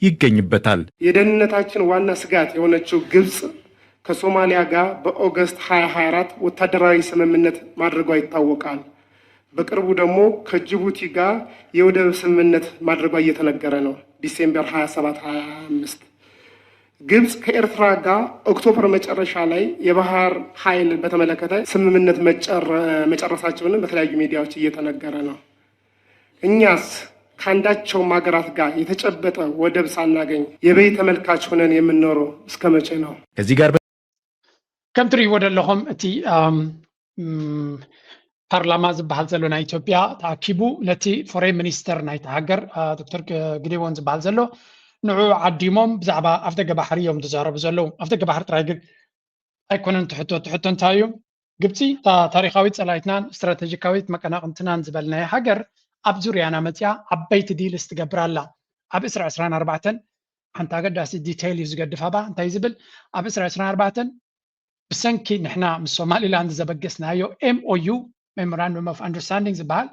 ይገኝበታል። የደህንነታችን ዋና ስጋት የሆነችው ግብጽ ከሶማሊያ ጋር በኦገስት 2024 ወታደራዊ ስምምነት ማድረጓ ይታወቃል። በቅርቡ ደግሞ ከጅቡቲ ጋር የወደብ ስምምነት ማድረጓ እየተነገረ ነው። ዲሴምበር 27 25 ግብጽ ከኤርትራ ጋር ኦክቶበር መጨረሻ ላይ የባህር ኃይል በተመለከተ ስምምነት መጨረሳቸውን በተለያዩ ሚዲያዎች እየተነገረ ነው። እኛስ ከአንዳቸው ሀገራት ጋር የተጨበጠ ወደብ ሳናገኝ የበይ ተመልካች ሆነን የምንኖረው እስከ መቼ ነው? ከዚህ ጋር ከም ትሪእዎ ዘለኹም እቲ ፓርላማ ዝበሃል ዘሎ ናይ ኢትዮጵያ ተኣኪቡ ነቲ ፎሬን ሚኒስተር ናይቲ ሃገር ዶክተር ግዴዎን ዝበሃል ዘሎ ንዑ ዓዲሞም ብዛዕባ ኣፍደገ ባሕሪ እዮም ዝዛረቡ ዘለዉ። ኣፍደገ ባሕሪ ጥራይ ግን ኣይኮነን ትሕቶ እንታይ እዩ? ግብፂ ታሪካዊት ፀላይትናን ስትራቴጂካዊት መቀናቅንትናን ዝበልናይ ሃገር ኣብ ዙርያና መፅያ ዓበይቲ ዲልስ ትገብር ኣላ። ኣብ 2024 ሓንቲ ኣገዳሲ ዲቴይል እዩ ዝገድፍ ኣባ እንታይ ዝብል ኣብ 2024 ብሰንኪ ንሕና ምስ ሶማሊላንድ ዘበገስናዮ MOU ሜሞራንደም ኦፍ አንደርስታንዲንግ ዝበሃል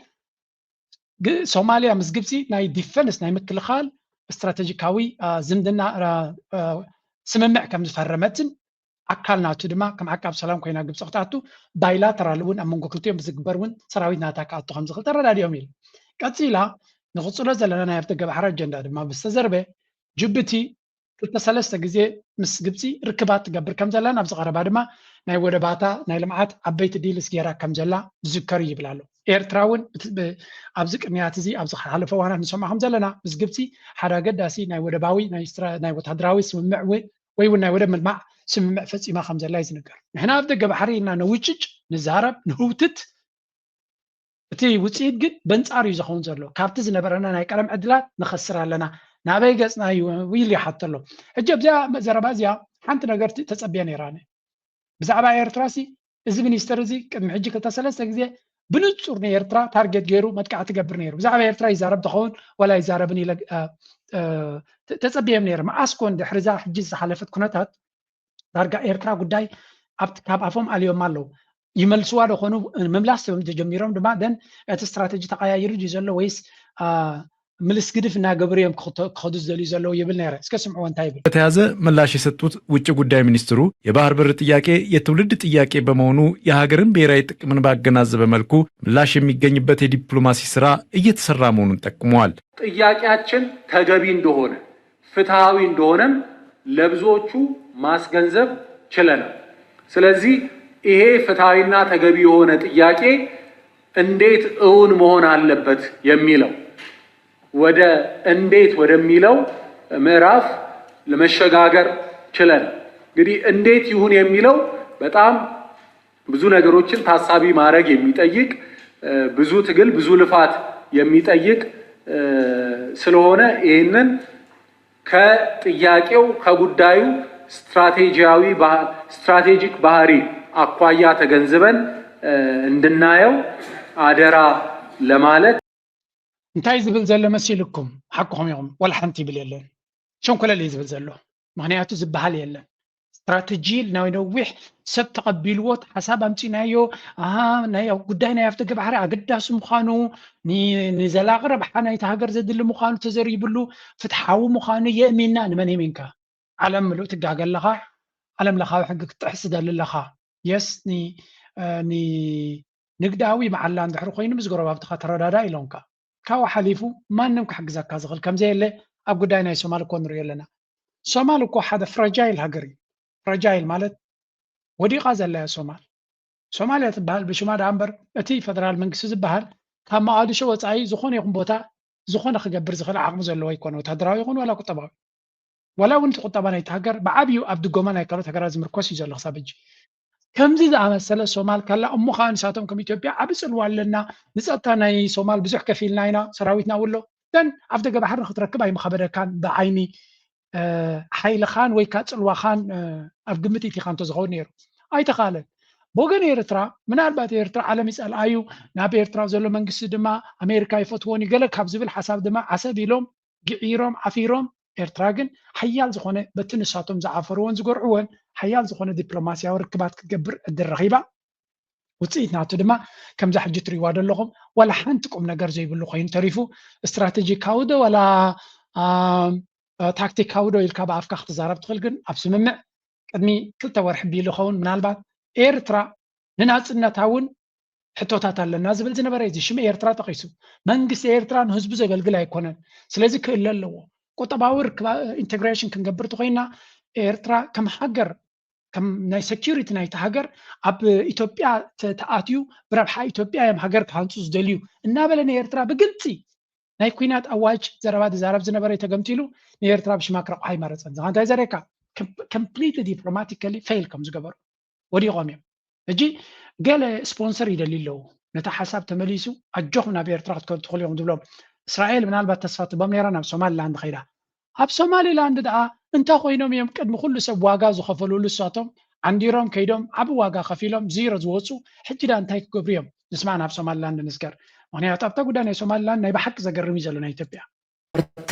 ሶማሊያ ምስ ግብፂ ናይ ዲፈንስ ናይ ምክልኻል ስትራቴጂካዊ ዝምድና ስምምዕ ከም ዝፈረመትን ኣካል ናቱ ድማ ከም ዓቃብ ሰላም ኮይና ግብፂ ክትኣቱ ባይላተራል እውን ኣብ መንጎ ክልቲኦም ዝግበር እውን ሰራዊት ናታ ክኣቱ ከም ዝኽእል ተረዳዲኦም ኢሉ ቀፂላ ንኽፅሎ ዘለና ናይ ኣፍደገ ባሕሪ ኣጀንዳ ድማ ብዝተዘርበ ጅቡቲ 2-3 ግዜ ምስ ግብፂ ርክባት ትገብር ከም ዘላ ናብ ዝቐረባ ድማ ናይ ወደባታ ናይ ልምዓት ዓበይቲ ዲልስ ጌራ ከም ዘላ ዝዝከር ይብል ኣሎ። ኤርትራ እውን ኣብዚ ቅድሚያት እዚ ኣብ ዝሓለፈ እዋናት ንሰምዖ ከም ዘለና ምስ ግብፂ ሓደ ኣገዳሲ ናይ ወደባዊ ናይ ወታደራዊ ስምምዕ ወይ እውን ናይ ወደብ ምልማዕ ስምምዕ ፈፂማ ከም ዘላ ይዝንገር። ንሕና ኣብ ደገ ባሕሪ ኢልና ነውጭጭ ንዛረብ ንህውትት እቲ ውፅኢት ግን በንፃር እዩ ዝኸውን ዘሎ ካብቲ ዝነበረና ናይ ቀደም ዕድላት ንኸስር ኣለና ናበይ ገፅና እዩ ኢሉ ይሓቶ ኣሎ። ሕጂ ኣብዚኣ ዘረባ እዚኣ ሓንቲ ነገር ተፀቢያ ነይራኒ ብዛዕባ ኤርትራ ሲ እዚ ሚኒስተር እዚ ቅድሚ ሕጂ 2-3 ግዜ ብንፁር ንኤርትራ ታርጌት ገይሩ መጥቃዕቲ ትገብር ነይሩ። ብዛዕባ ኤርትራ ይዛረብ ትኸውን ወላ ይዛረብን ኢለ ተፀቢዮም ነይረ መዓስኮን ድሕሪዛ ሕጂ ዝሓለፈት ኩነታት ዳርጋ ኤርትራ ጉዳይ ካብ ኣፎም ኣልዮም ኣለዉ ይመልስዋ ደኾኑ ምምላስ ተጀሚሮም ድማ ደን እቲ ስትራቴጂ ተቀያይሩ እዩ ዘሎ ወይስ ምልስ ግድፍ እናገበሩ እዮም ክኸዱ ዝደልዩ ዘለዉ ይብል ነይረ። እስከ ስምዕዎ እንታይ ይብል? በተያዘ ምላሽ የሰጡት ውጭ ጉዳይ ሚኒስትሩ የባህር በር ጥያቄ የትውልድ ጥያቄ በመሆኑ የሀገርን ብሔራዊ ጥቅምን ባገናዘበ መልኩ ምላሽ የሚገኝበት የዲፕሎማሲ ስራ እየተሰራ መሆኑን ጠቁመዋል። ጥያቄያችን ተገቢ እንደሆነ ፍትሃዊ እንደሆነም ለብዙዎቹ ማስገንዘብ ችለናል። ስለዚህ ይሄ ፍትሃዊና ተገቢ የሆነ ጥያቄ እንዴት እውን መሆን አለበት የሚለው ወደ እንዴት ወደሚለው ምዕራፍ ለመሸጋገር ችለን እንግዲህ እንዴት ይሁን የሚለው በጣም ብዙ ነገሮችን ታሳቢ ማድረግ የሚጠይቅ ብዙ ትግል ብዙ ልፋት የሚጠይቅ ስለሆነ ይህንን ከጥያቄው ከጉዳዩ ስትራቴጂክ ባህሪ አኳያ ተገንዝበን እንድናየው አደራ ለማለት እንታይ ዝብል ዘሎ መሲልኩም ሓቅኹም ኢኹም ወላ ሓንቲ ይብል የለን ሸንኮለል እዩ ዝብል ዘሎ ምክንያቱ ዝበሃል የለን ስትራቴጂ ናይ ነዊሕ ሰብ ተቐቢልዎት ሓሳብ ኣምፂናዮ ናይ ጉዳይ ናይ ኣፍደገ ባሕሪ ኣገዳሲ ምዃኑ ንዘላቒ ረብሓ ናይቲ ሃገር ዘድሊ ምዃኑ ተዘሪብሉ ፍትሓዊ ምዃኑ የእሚንና ንመን የሚንካ ዓለም ምሉእ ትጋገ ኣለኻ ዓለም ለኻዊ ሕጊ ክትጥሕስ ትደሊ ኣለኻ የስ ንግዳዊ መዓላ እንድሕሪ ኮይኑ ምስ ጎረባብትኻ ተረዳዳ ኢሎምካ ካብኡ ሓሊፉ ማንም ክሕግዘካ ዝኽእል ከምዘየለ ኣብ ጉዳይ ናይ ሶማል እኮ ንሪኦ ኣለና። ሶማል እኮ ሓደ ፍራጃይል ሃገር እዩ። ፍራጃይል ማለት ወዲቓ ዘለያ ሶማልያ ትበሃል ብሽማ ዳ እምበር እቲ ፌደራል መንግስቲ ዝበሃል ካብ መቃዲሾ ወፃኢ ዝኾነ ይኹን ቦታ ዝኾነ ክገብር ዝኽእል ዓቕሚ ዘለዎ ይኮነ ወታደራዊ ይኹን ወላ ቁጠባዊ ወላ እውን እቲ ቁጠባ ናይቲ ሃገር ብዓብዩ ኣብ ድጎማ ናይ ካልኦት ሃገራት ዝምርኮስ እዩ ዘሎ ክሳብ ሕጂ ከምዚ ዝኣመሰለ ሶማል ካላ እሞ ከዓ ንሳቶም ከም ኢትዮጵያ ዓብ ፅልዋ ኣለና ንፀጥታ ናይ ሶማል ብዙሕ ከፊልና ኢና ሰራዊትና ውሎ ደን ኣብ ደገ ባሕሪ ክትረክብ ኣይመኸበደካን ብዓይኒ ሓይልኻን ወይ ከዓ ፅልዋኻን ኣብ ግምት ኢኻ እንተዝኸውን ነይሩ ኣይተኻለን። ብወገን ኤርትራ ምናልባት ኤርትራ ዓለም ይፀልኣዩ ናብ ኤርትራ ዘሎ መንግስቲ ድማ ኣሜሪካ ይፈትዎን ገለ ካብ ዝብል ሓሳብ ድማ ዓሰብ ኢሎም ግዒሮም ዓፊሮም ኤርትራ ግን ሓያል ዝኾነ በቲ ንሳቶም ዝዓፈርዎን ዝገርዕዎን ሓያል ዝኾነ ዲፕሎማስያዊ ርክባት ክትገብር ዕድል ረኺባ ውፅኢት ናቱ ድማ ከምዛ ሕጂ ትሪእዋ ዘለኹም ወላ ሓንቲ ቁም ነገር ዘይብሉ ኮይኑ ተሪፉ ስትራቴጂካዊ ዶ ወላ ታክቲካዊ ዶ ኢልካ ብኣፍካ ክትዛረብ ትኽእል ግን ኣብ ስምምዕ ቅድሚ 2 ወርሒ ቢሉ ይኸውን ምናልባት ኤርትራ ንናፅነታ እውን ሕቶታት ኣለና ዝብል ዝነበረ እዚ ሽም ኤርትራ ጠቂሱ መንግስቲ ኤርትራ ንህዝቡ ዘገልግል ኣይኮነን ስለዚ ክእለ ኣለዎ ቁጠባዊ ኢንቴግሬሽን ክንገብር ተኮይና ኤርትራ ከም ሃገር ከም ናይ ሴኩሪቲ ናይቲ ሃገር ኣብ ኢትዮጵያ ተኣትዩ ብረብሓ ኢትዮጵያ እዮም ሃገር ክሃንፁ ዝደልዩ እናበለ ንኤርትራ ብግልፂ ናይ ኩናት ኣዋጅ ዘረባ ዝዛረብ ዝነበረ ተገምቲሉ ንኤርትራ ብሽማ ክረቕሓ ይመረፀን ዝኻ እንታይ ዘርእየካ completely diplomatically fail ከም ዝገበሩ ወዲቖም እዮም ሕጂ ገለ ስፖንሰር ይደሊ ኣለዉ ነታ ሓሳብ ተመሊሱ ኣጆኹም ናብ ኤርትራ ክትከዱ ትኽእሉ እዮም ዝብሎም እስራኤል ምናልባት ተስፋ ትቦም ነይራ ናብ ሶማሊላንድ ከይዳ ኣብ ሶማሊላንድ ደኣ እንታይ ኮይኖም እዮም ቅድሚ ኩሉ ሰብ ዋጋ ዝኸፈልሉ እሳቶም ዓንዲሮም ከይዶም ዓብ ዋጋ ከፊሎም ዚሮ ዝወፁ ሕጂ ዳ እንታይ ክገብሩ እዮም ንስማዕ ናብ ሶማሊላንድ ንዝገር ምክንያቱ ኣብታ ጉዳይ ናይ ሶማሊላንድ ናይ ብሓቂ ዘገርም እዩ ዘሎ ናይ ኢትዮጵያ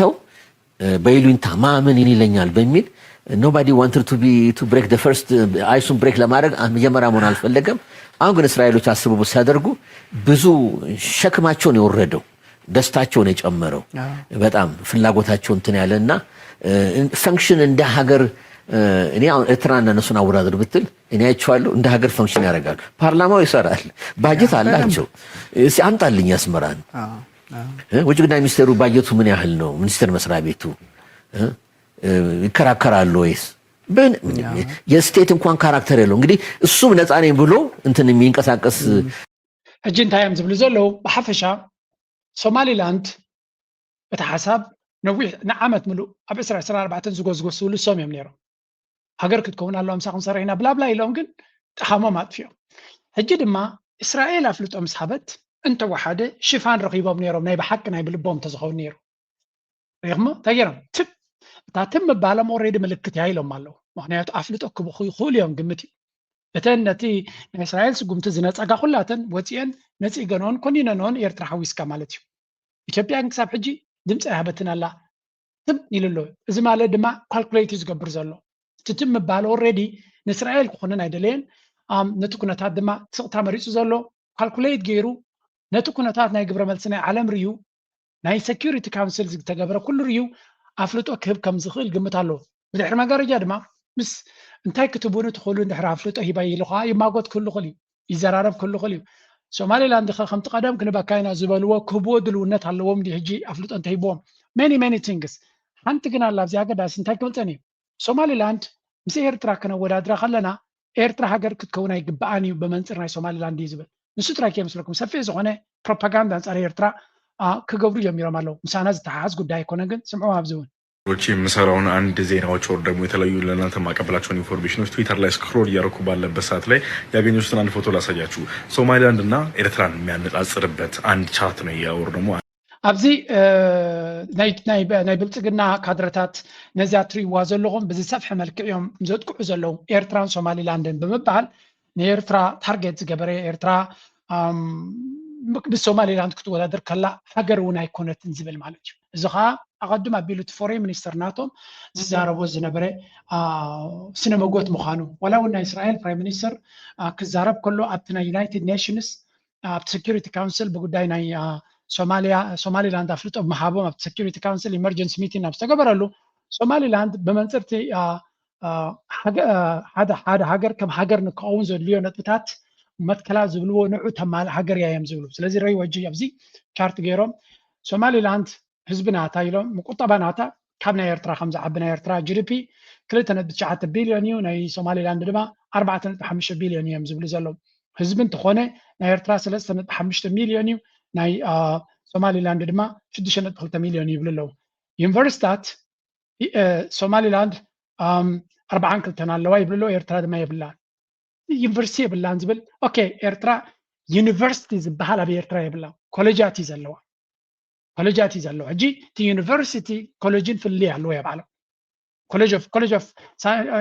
ተው በይሉኝታ ማመን ይለኛል በሚል nobody wanted to break the first አይሱን ብሬክ ለማድረግ መጀመሪያ መሆን አልፈለገም አሁን ግን እስራኤሎች አስበው ሲያደርጉ ብዙ ሸክማቸውን የወረደው ደስታቸውን የጨመረው በጣም ፍላጎታቸው እንትን ያለና ፈንክሽን እንደ ሀገር እኔ ኤርትራና እነሱን አወዳደር ብትል እኔ አይቼዋለሁ እንደ ሀገር ፈንክሽን ያደርጋሉ ፓርላማው ይሰራል ባጀት አላቸው ሲአምጣልኝ ያስመራን ውጭ ጉዳይ ሚኒስቴሩ ባጀቱ ምን ያህል ነው ሚኒስቴር መስሪያ ቤቱ ይከራከራሉ ወይስ የስቴት እንኳን ካራክተር የለው እንግዲህ እሱም ነፃ ነኝ ብሎ እንትን የሚንቀሳቀስ ሕጂ እንታይም ዝብሉ ዘለው በሓፈሻ ሶማሊላንድ በተሓሳብ ነዊሕ ንዓመት ምሉእ ኣብ 2024 ዝጎዝጎስሉ ሶም እዮም ነይሮም ሃገር ክትከውን ኣለዋ ምሳኹም ሰሪሕና ብላብላ ኢሎም ግን ጠሓሞም ኣጥፊኦም ሕጂ ድማ እስራኤል ኣፍልጦ ምስ ሃበት እንተወሓደ ሽፋን ረኺቦም ነይሮም ናይ ብሓቂ ናይ ብልቦም ተዝኸውን ነይሩ ሪኽሞ ተገይሮም ትብ እታ ትም ምባሎም ኦልሬዲ ምልክት ያይሎም ኣለዉ ምክንያቱ ኣፍልጦ ክብኹ ይኽእሉ እዮም ግምት እዩ እተን ነቲ ናይ እስራኤል ስጉምቲ ዝነፀጋ ኩላተን ወፂአን ነፂገኖን ኮኒነኖን ኤርትራ ሓዊስካ ማለት እዩ ኢትዮጵያ ክሳብ ሕጂ ድምፂ ይሃበትን ኣላ ትም ኢሉ ኣሎ እዚ ማለት ድማ ካልኩሌት ዝገብር ዘሎ እቲ ትም ምባል ኦልሬዲ ንእስራኤል ክኾነን ኣይደለየን ነቲ ኩነታት ድማ ስቕታ መሪፁ ዘሎ ካልኩሌት ገይሩ ነቲ ኩነታት ናይ ግብረ መልሲ ናይ ዓለም ርዩ ናይ ሴኩሪቲ ካውንስል ዝተገበረ ኩሉ ርዩ ኣፍልጦ ክህብ ከም ዝኽእል ግምት ኣሎ ብድሕሪ መጋረጃ ድማ ምስ እንታይ ክትቡኑ ትኽእሉ እንድሕሪ ኣፍልጦ ሂባ ኢሉ ከዓ ይማጎት ክህሉ ክእል እዩ ይዘራረብ ክህሉ ክእል እዩ ሶማሊላንድ ከምቲ ቀደም ክንበካይና ዝበልዎ ክህብዎ ድልውነት ኣለዎም ዲ ሕጂ ኣፍልጦ እንተሂብዎም ሜኒ ቲንግስ ሓንቲ ግን ኣላ ኣብዚ ኣገዳሲ እንታይ ክብልፀን እዩ ሶማሊላንድ ምስ ኤርትራ ክነወዳድራ ከለና ኤርትራ ሃገር ክትከውን ኣይግባኣን እዩ ብመንፅር ናይ ሶማሊላንድ እዩ ዝብል ንሱ ጥራይ ከይመስለኩም ሰፊሕ ዝኾነ ፕሮፓጋንዳ አንጻር ኤርትራ ክገብሩ ጀሚሮም ኣለዉ ምሳና ዝተሓሓዝ ጉዳይ ኣይኮነ ግን ስምዑ ኣብዚ እውን የምሰራውን አንድ ዜናዎች ወር ደግሞ የተለያዩ ለእናንተ ማቀበላቸውን ኢንፎርሜሽኖች ትዊተር ላይ ስክሮል እያደረኩ ባለበት ሰዓት ላይ ያገኘሁትን አንድ ፎቶ ላሳያችሁ። ሶማሊላንድ እና ኤርትራን የሚያነጻጽርበት አንድ ቻርት ነው ያወር ደግሞ ኣብዚ ናይ ብልፅግና ካድረታት ነዚያ ትሪእዋ ዘለኹም ብዚ ሰፍሐ መልክዕ እዮም ዘጥቅዑ ዘለዉ ኤርትራን ሶማሊላንድን ብምባል ንኤርትራ ታርጌት ዝገበረ ኤርትራ ብሶማሊላንድ ክትወዳደር ከላ ሃገር እውን ኣይኮነትን ዝብል ማለት እዩ እዚ ከዓ ኣቐድም ኣቢሉ እቲ ፎሬን ሚኒስተር ናቶም ዝዛረቦ ዝነበረ ስነ መጎት ምዃኑ ዋላ እውን ናይ እስራኤል ፕራይም ሚኒስተር ክዛረብ ከሎ ኣብቲ ናይ ዩናይትድ ኔሽንስ ኣብቲ ሴኩሪቲ ካውንስል ብጉዳይ ናይ ሶማሊላንድ ኣፍልጦ ምሃቦም ኣብቲ ሴኩሪቲ ካውንስል ኢመርጀንሲ ሚቲንግ ናብ ዝተገበረሉ ሶማሊላንድ ብመንፅርቲ ሓደ ሃገር ከም ሃገር ንክኸውን ዘድልዮ ነጥብታት መትከላ ዝብልዎ ንዑ ተማል ሃገር እያ እዮም ዝብሉ ስለዚ ረይዎ ሕጂ ኣብዚ ቻርት ገይሮም ሶማሊላንድ ህዝቢ ናታ ኢሎም ቁጠባ ናታ ካብ ናይ ኤርትራ ከም ዝዓቢ ናይ ኤርትራ ጂዲፒ 2.9 ቢልዮን እዩ ናይ ሶማሊላንድ ድማ 4.5 ቢልዮን እዮም ዝብሉ ዘለዉ ህዝቢ እንትኾነ ናይ ኤርትራ 3.5 ሚልዮን እዩ ናይ ሶማሊላንድ ድማ 6.2 ሚልዮን ይብሉ ኣለዉ ዩኒቨርሲታት ሶማሊላንድ 42 ኣለዋ ይብሉ ኣለዉ ኤርትራ ድማ የብላን ዩኒቨርሲቲ የብላን ዝብል ኦኬ ኤርትራ ዩኒቨርሲቲ ዝበሃል ኣብ ኤርትራ የብላ ኮሌጃት እዩ ዘለዋ ኮሌጃት እዩ ዘለዋ ሕጂ እቲ ዩኒቨርሲቲ ኮሌጅን ፍልይ ኣለዎ የባዕሎ ኮሌጅ ኦፍ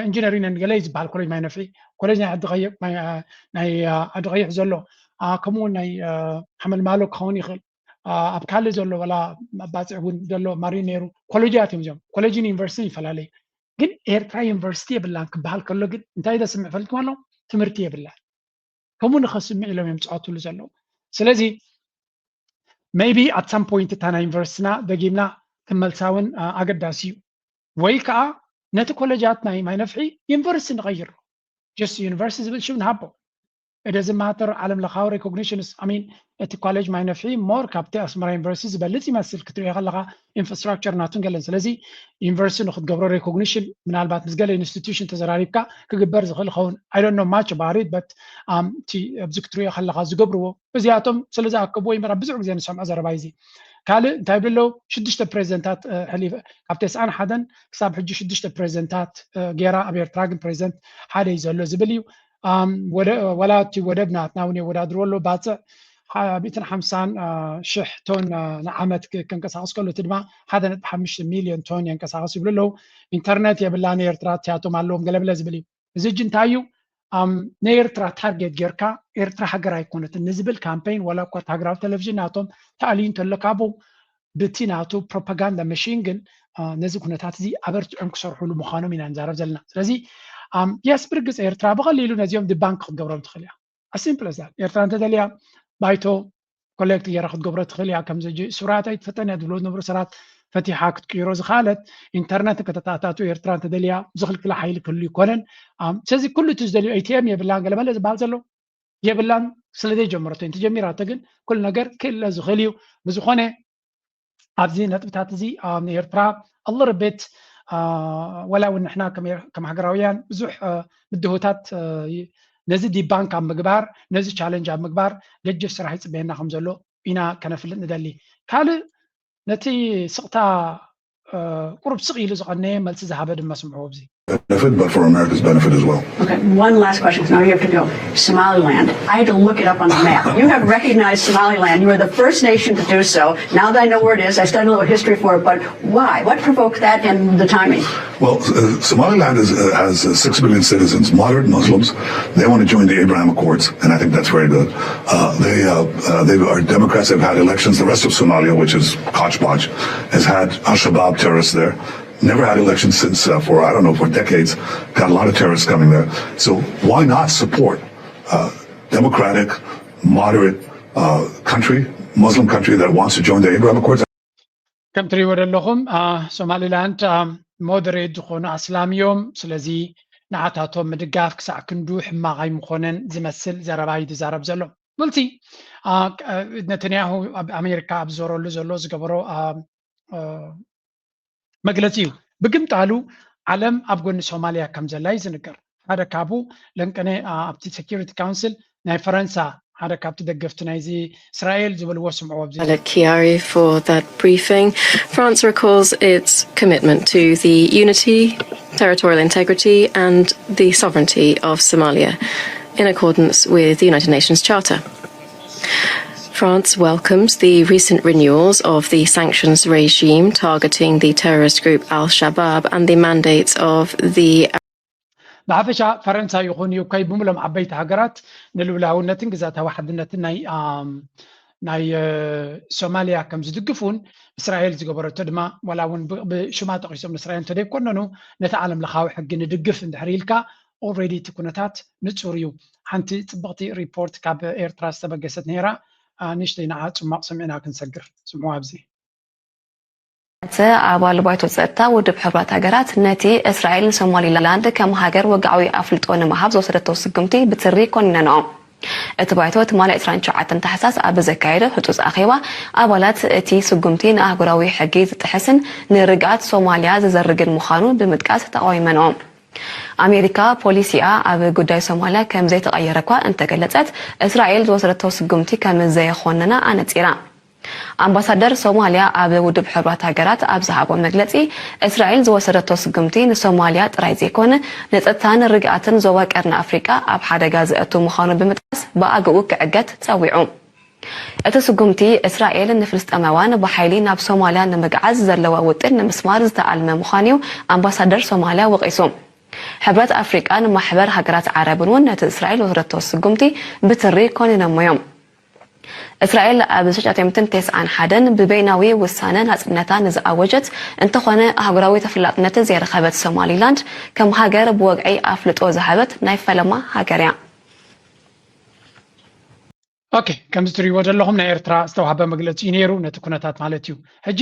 ኢንጂነሪንግ ንገለ ዝበሃል ኮሌጅ ማይ ነፍዒ ኮሌጅ ናይ ዓዲ ቀይሕ ዘሎ ከምኡውን ናይ ሓመልማሎ ክኸውን ይኽእል ኣብ ካልእ ዘሎ ወላ ኣባፅዕ እውን ዘሎ ማሪን ነይሩ ኮሌጃት እዮም እዚኦም ኮሌጅን ዩኒቨርሲቲን ይፈላለዩ ግን ኤርትራ ዩኒቨርሲቲ የብላን ክበሃል ከሎ ግን እንታይ ዘስምዕ ፈልጥኩም ኣሎ ትምህርቲ የብላን ከምኡ ንኸስምዕ ኢሎም እዮም ዝፃወትሉ ዘለዉ ስለዚ maybe at some point እታ ናይ ዩኒቨርሲቲና ደጊምና ክመልሳውን ኣገዳሲ እዩ ወይ ከዓ ነቲ ኮሌጃት ማይ ነፍሒ ዩኒቨርሲቲ ንቀይር just ዩኒቨርሲቲ ዝብል ሽም ንሃቦ it doesn't matter ዓለም ለኻዊ recognitions I mean እቲ ኮሌጅ ማይ ነፍሒ ሞር ካብቲ ኣስመራ ዩኒቨርሲቲ ዝበልፅ ይመስል ክትሪኦ ከለካ ኢንፍራስትራክቸር ናቱን ገለን ስለዚ ዩኒቨርሲቲ ንክትገብሮ ሬኮግኒሽን ምናልባት ምስ ገለ ኢንስቲትዩሽን ተዘራሪብካ ክግበር ዝኽእል ኸውን I don't know much about it but እቲ ኣብዚ ክትሪኦ ከለካ ዝገብርዎ እዚኣቶም ስለዝኣከቡ ወይ ምራ ብዙሕ ግዜ ንሰምዖ ዘረባ እዚ ካልእ እንታይ ብለው 6 ፕሬዚደንታት ካብ 91 ክሳብ ሕጂ 6 ፕሬዚደንታት ጌራ ኣብ ኤርትራ ግን ፕሬዚደንት ሓደ እዩ ዘሎ ዝብል እዩ ወላቲ ወደብ ናትና እውን የወዳድርዎ ኣሎ ባፅዕ 150,000 ቶን ንዓመት ከንቀሳቀስ ከሎ እቲ ድማ 1.5 ሚልዮን ቶን የንቀሳቀስ ይብሉ ኣለዉ ኢንተርኔት የብላን ኤርትራ ትያቶም ኣለዎም ገለብለ ዝብል እዩ እዚ እጂ እንታይ እዩ ንኤርትራ ታርጌት ጌርካ ኤርትራ ሃገር ኣይኮነትን ንዝብል ካምፔይን ወላ እኳ ሃገራዊ ቴሌቭዥን ናቶም ተኣልዩ እንተለካቦ ብቲ ናቱ ፕሮፓጋንዳ መሽን ግን ነዚ ኩነታት እዚ ኣበርቲዖም ክሰርሕሉ ምዃኖም ኢና ንዛረብ ዘለና ስለዚ የስ ብርግፅ ኤርትራ ብቐሊሉ ነዚኦም ድባንክ ክትገብሮም ትኽእል እያ ኣሲምፕል ዛ ኤርትራ እንተደልያ ባይቶ ኮሌክት ጌራ ክትገብሮ ትኽእል እያ ከምዚ ሱራት ኣይትፈጠን እያ ዝብሎ ዝነበሩ ሰባት ፈቲሓ ክትቅይሮ ዝኻለት ኢንተርኔት ከተታታቱ ኤርትራ እንተደልያ ዝኽልክላ ሓይሊ ክህሉ ይኮነን ስለዚ ኩሉ እቲ ዝደልዩ ATM የብላን ገለመለ ዝበሃል ዘሎ የብላን ስለዘይ ጀመረቶ እንተጀሚራቶ ግን ኩሉ ነገር ክእለ ዝኽእል እዩ ብዝኾነ ኣብዚ ነጥብታት እዚ ኤርትራ ኣልርቤት ወላ እውን ንሕና ከም ሃገራውያን ብዙሕ ምድሆታት ነዚ ዲባንክ ኣብ ምግባር ነዚ ቻሌንጅ ኣብ ምግባር ገጅፍ ስራሕ ይፅበየና ከም ዘሎ ኢና ከነፍልጥ ንደሊ ካልእ ነቲ ስቕታ ቁርብ ስቕ ኢሉ ዝቐነየ መልሲ ዝሃበ ድማ ስምዕዎ ኣብዚ benefit, but for America's benefit as well. Okay, one last question, because now you have to go. Somaliland. I had to look it up on the map. You have recognized Somaliland. You were the first nation to do so. Now that I know where it is, I studied a little history for it, but why? What provoked that and the timing? Well, Somaliland has 6 million citizens, moderate Muslims. They want to join the Abraham Accords, and I think that's very good. They are Democrats. They've had elections. The rest of Somalia, which is hodgepodge, has had al-Shabaab terrorists there. Never had elections since for, I don't know, for decades. Got a lot of terrorists coming there. So why not support democratic, moderate country, Muslim country that wants to join the Abraham Accords? ከም ትሪእዎ ዘለኹም ሶማሊላንድ ሞደሬት ዝኾኑ ኣስላም እዮም ስለዚ ንዓታቶም ምድጋፍ ክሳዕ ክንዱ ሕማቕ ኣይምኾነን ዝመስል ዘረባ እዩ ዝዛረብ ዘሎ ብልቲ ነተንያሁ ኣብ ኣሜሪካ ኣብ ዝዞረሉ ዘሎ ዝገበሮ መግለፂ እዩ ብግምጣሉ ዓለም ኣብ ጎኒ ሶማልያ ከም ዘላ እዩ ዝንገር ሓደ ካብኡ ለንቀነ ኣብቲ ሴኪሪቲ ካውንስል ናይ ፈረንሳ ሓደ ካብቲ ደገፍቲ ናይዚ እስራኤል ዝበልዎ ስምዕዎ ኣብዚ Chiari for that briefing. France recalls its commitment to the unity, territorial integrity and the sovereignty of Somalia in accordance with the United Nations Charter. France welcomes the recent renewals of the sanctions regime targeting the terrorist group Al-Shabaab and the mandates of the ብሓፈሻ ፈረንሳይ ይኹን ዩኬ ብምሎም ዓበይቲ ሃገራት ንልኡላውነትን ግዛታዊ ሓድነትን ናይ ሶማልያ ከም ዝድግፉን እስራኤል ዝገበረቶ ድማ ዋላ እውን ብሽማ ጠቂሶም ንእስራኤል እንተደይኮነኑ ነቲ ዓለም ለኻዊ ሕጊ ንድግፍ እንድሕር ኢልካ ኦልሬዲ እቲ ኩነታት ንፁር እዩ ሓንቲ ፅብቕቲ ሪፖርት ካብ ኤርትራ ዝተበገሰት ነይራ ንሽተይ ንዓ ፅማቕ ሰሚዕና ክንሰግር ስምዑ ኣብዚ አባል ባይቶ ጸጥታ ውድብ ሕብራት ሃገራት ነቲ እስራኤልን ሶማሊላንድ ከም ሃገር ወግዓዊ ኣፍልጦ ንምሃብ ዝወሰደቶ ስጉምቲ ብትሪ ኮንነንኦ እቲ ባይቶ ትማሊ 29 ታሕሳስ ኣብ ዘካየደ ሕጡፅ ኣኼባ ኣባላት እቲ ስጉምቲ ንኣህጉራዊ ሕጊ ዝጥሕስን ንርግኣት ሶማልያ ዝዘርግን ምዃኑ ብምጥቃስ ተቃዊመንኦ ኣሜሪካ ፖሊሲኣ ኣብ ጉዳይ ሶማልያ ከም ዘይተቐየረ እኳ እንተገለጸት እስራኤል ዝወሰደቶ ስጉምቲ ከም ዘየኾነና ኣነፂራ አምባሳደር ሶማሊያ ኣብ ውድብ ሕብራት ሃገራት ኣብ ዝሃቦ መግለጺ እስራኤል ዝወሰደቶ ስጉምቲ ንሶማልያ ጥራይ ዘይኮነ ንጸጥታን ርግኣትን ዞባ ቀርኒ ኣፍሪቃ ኣብ ሓደጋ ዝእቱ ምዃኑ ብምጥቃስ ብኣግኡ ክዕገት ጸዊዑ እቲ ስጉምቲ እስራኤል ንፍልስጤማውያን ብሓይሊ ናብ ሶማልያ ንምግዓዝ ዘለዋ ውጥን ንምስማር ዝተኣልመ ምዃኑ ኣምባሳደር ሶማልያ ወቂሱ ሕብረት ኣፍሪቃን ማሕበር ሃገራት ዓረብን እውን ነቲ እስራኤል ወሰደቶ ስጉምቲ ብትሪ ኮንነሞዮም እስራኤል ኣብ 1991 ብበይናዊ ውሳነ ናጽነታ ንዝኣወጀት እንተኾነ ኣህጉራዊ ተፈላጥነት ዘይረኸበት ሶማሊላንድ ከም ሃገር ብወግዒ ኣፍልጦ ዝሃበት ናይ ፈለማ ሃገር እያ ኦኬ ከም ዝትሪእዎ ዘለኹም ናይ ኤርትራ ዝተዋህበ መግለፂ ነይሩ ነቲ ኩነታት ማለት እዩ ሕጂ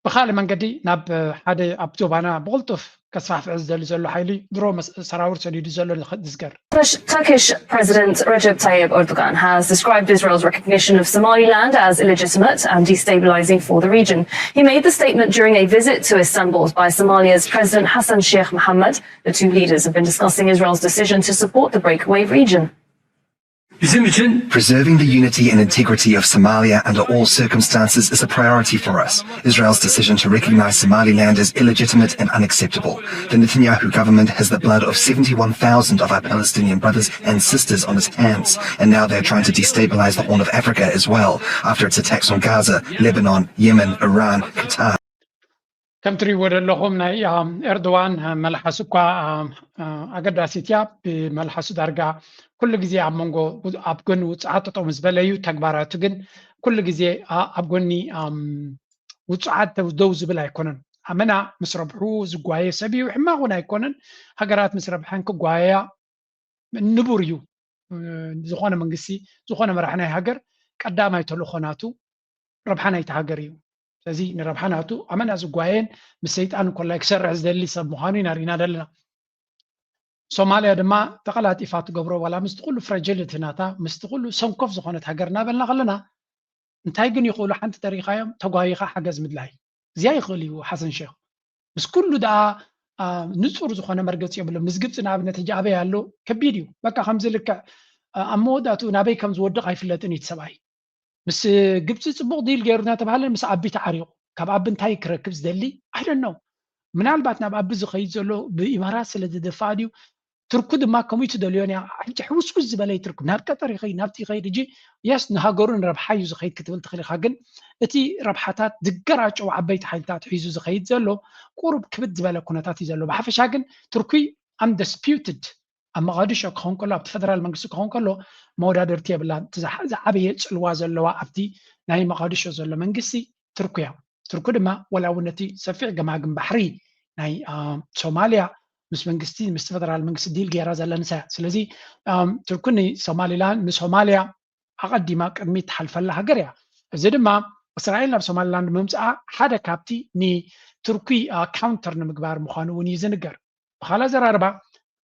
بخالي من قدي ناب حدا أبتوبانا بغلطف كسفاف عز دل زلو حيلي درو سراور سديد زلو الخدزقر. Turkish President Recep Tayyip Erdogan has described Israel's recognition of Somaliland as illegitimate and destabilizing for the region. He made the statement during a visit to Istanbul by Somalia's President Hassan Sheikh Mohammed. The two leaders have been discussing Israel's decision to support the breakaway region. Preserving the unity and integrity of Somalia under all circumstances is a priority for us. Israel's decision to recognize Somaliland is illegitimate and unacceptable. The Netanyahu government has the blood of 71,000 of our Palestinian brothers and sisters on its hands, and now they're trying to destabilize the Horn of Africa as well, after its attacks on Gaza, Lebanon, Yemen, Iran, Qatar. كم تريد لهم ناي إردوان ملحسوكا أقداسيتيا بملحسو درجة كل جزء عمونجو أبغن وتعاطوا مزبليو تكبارات جن كل جزء أبغني وتعاطوا دوز بلا يكونن أمنا مسربحو زقوايا سبي وحما هنا يكونن هجرات مسربحان كقوايا نبوريو زخانة منقسي زخانة مرحنا هجر قدام يتلو خناتو ربحنا يتهجريو ስለዚህ ንረብሓናቱ ኣመና ዝጓየን ምስ ሰይጣን ኮላ ክሰርሕ ዝደሊ ሰብ ምዃኑ ይነሪና ዘለና ሶማልያ ድማ ተቐላጢፋ ትገብሮ ዋላ ምስቲ ኩሉ ፍራጅልቲ ናታ ምስቲ ኩሉ ሰንኮፍ ዝኾነት ሃገር እናበልና ከለና እንታይ ግን ይኽእሉ ሓንቲ ተሪኻዮም ተጓይኻ ሓገዝ ምድላይ እዚያ ይኽእል እዩ ሓሰን ሼክ ምስ ኩሉ ደኣ ንፁር ዝኾነ መርገፂ የብሎም ምስ ግብፂ ንኣብነት ሕጂ ኣበይ ኣሎ ከቢድ እዩ በቃ ከምዚ ልክዕ ኣብ መወዳእቱ ናበይ ከም ዝወድቕ ኣይፍለጥን እዩ ሰብኣይ مس جبت صبغ ديل غيرنا تبعله مس عبي تعريق كاب عبن تاي كركب زدلي I don't know من الباتنا بعبي زخيد زلو بإمارات سلة دفاديو تركض ما كميت دليوني حتى حوس كز بلاي تركض ناب كتر خي نابتي خي رجي يس نهاجرون ربحي زخيد كتبل تخلي خاجن أتي ربحاتات دقراج أو عبيت حيلتات حيزو زخيد زلو قرب كبد زبالة كونتات زلو بحفش هاجن تركي undisputed أما غاديش كهون كله بفدرال مجلس كهون كله مودادر تيابلا تزعبي الواز اللي وقفتي ناي مقاديش زلو منجسي تركيا دما ولا ونتي سفيع جماعة بحري ناي سوماليا مش منجستي مش فدرال مجلس ديل جيرا زلا نساء سلزي تركني سومالي لان مش سوماليا أقدم ما كميت حلف الله هجريا زي دما إسرائيل بسومالي لان ممسع حدا كابتي ني تركي كاونتر نمكبار مخانوني زنجر خلاص زراربا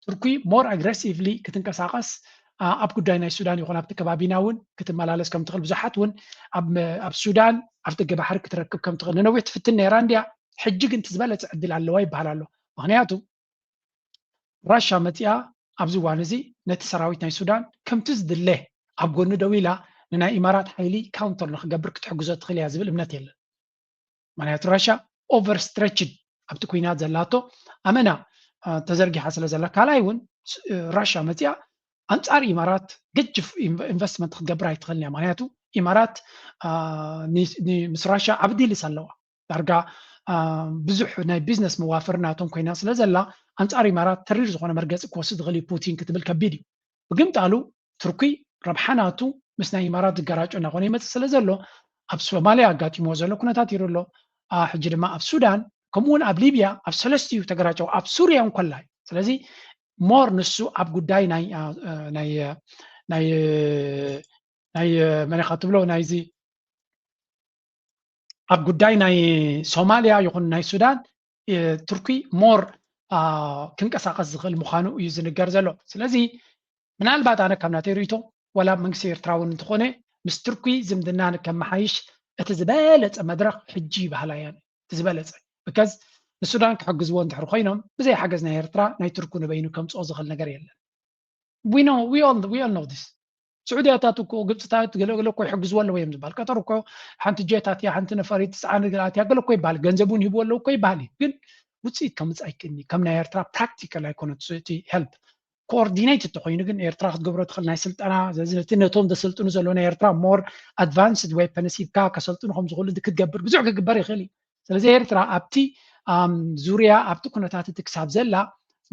تركي more aggressively كتنكساقس أب قداينا السودان يكون أب تكبابيناون كتمالالس كم تغل بزحاتون أب السودان أفتق بحر كتركب كم تغل نويت في النيران دي حجج انت زبالة تعدل على اللواي بحالالو مغنياتو راشا متيا أب زوانزي نتي سراويتنا السودان كم تزدل له أب قلنا دويلة لنا إمارات حيلي كاونتر نخقبر كتحقزات خليها زبل ابناتيلا مغنياتو راشا overstretched أب تكوينات زلاتو أمنا تزرقي حصل زلا كالايون راشا متيا أنصار إمارات جدف إنفستمنت خجبرة يتخلني معناته إمارات مس راشا عبدي اللي سلوا درجة بزح ناي بيزنس موافرنا توم كويناس لزلا أنصار إمارات تريج زخنا مرجع كوسد غلي بوتين كتب الكبيدي وقمت قالوا تركي ربحاناتو مسنا إمارات الجراج أنا غني مثل لزلو أب سوماليا قاتي موزلو كنا تاتيرو له حجر ما أب السودان كمون أب ليبيا أب سلستيو تجراجو أب سوريا وكلها سلزي مور نسو أب قداي ناي من خاطب له ناي زي أب قداي ناي سوماليا يكون ناي السودان تركي مور كنك أساقز غل مخانو يزن الجرزلو سلزي من البعض أنا كم ناتيريتو ولا منكسير تراون تخونه مس تركي زمدنا كم محيش اتزبالت مدرق حجي بهلا يعني تزبالت because السودان كحجزون تحرو خينهم بزي حجزنا إيرترا نيتركون بينو كم صوص خلنا جريلا we all know this سعودية تاتوكو قبت تات قالوا كوي حجزون لو يمزبال كتركو حنت جيتات يا حنت نفريت تسعان قالات يا قالوا كوي بال جنزبون يبوا لو كوي بالي ግን ውጽኢት ከምጽ ኣይከኒ ከም ናይ ኤርትራ ፕራክቲካል ኣይኮነት እቲ ሄልፕ ኮኦርዲኔትድ ተኮይኑ ግን ኤርትራ ክትገብሮ ትኽእል ናይ ስልጠና ዘዝነቲ ነቶም ዘሰልጥኑ ዘሎ ናይ ኤርትራ ሞር ኣድቫንስድ ዌፐንስ ሂብካ ከሰልጥኑ ከም ዝኽእሉ ክትገብር ብዙሕ ክግበር ይኽእል እዩ ስለዚ ኤርትራ ኣብቲ ዙርያ ኣብቲ ኩነታት እቲ ክሳብ ዘላ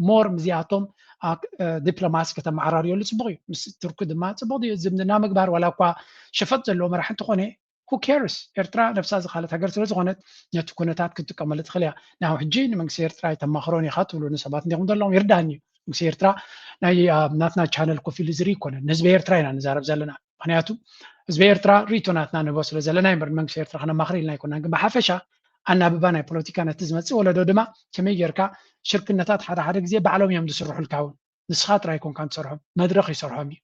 ሞር ምዚኣቶም ዲፕሎማሲ ከተመዓራርየሉ ፅቡቅ እዩ ምስ ቱርኪ ድማ ፅቡቅ እዩ ዝምድና ምግባር ዋላ እኳ ሸፈጥ ዘለዎ መራሒ እንተኾነ who cares ኤርትራ ነፍሳ ዝኻለት ሃገር ስለ ዝኾነት ነቲ ኩነታት ክትጥቀመሉ ትኽእል እያ ናው ሕጂ ንመንግስቲ ኤርትራ የተማኽሮን ኢኻ ትብሉ ንሰባት እንዲኹም ዘለዎም ይርዳእኒ እዩ መንግስቲ ኤርትራ ናይ ናትና ቻነል ኮፍ ኢሉ ዝርኢ ይኮነን ንህዝቢ ኤርትራ ኢና ንዛረብ ዘለና ምክንያቱ ህዝቢ ኤርትራ ሪቶ ናትና ንቦ ስለ ዘለና ይምበር መንግስቲ ኤርትራ ክነማኽር ኢልና ይኮና ግን ብሓፈሻ ኣናብባ ናይ ፖለቲካ ነቲ ዝመጽእ ወለዶ ድማ ከመይ ጌርካ ሽርክነታት ሓደ ግዜ ባዕሎም እዮም ዝስርሑልካ እውን ንስኻ ጥራይ ኮንካ ትሰርሖም መድረኽ ይሰርሖም እዩ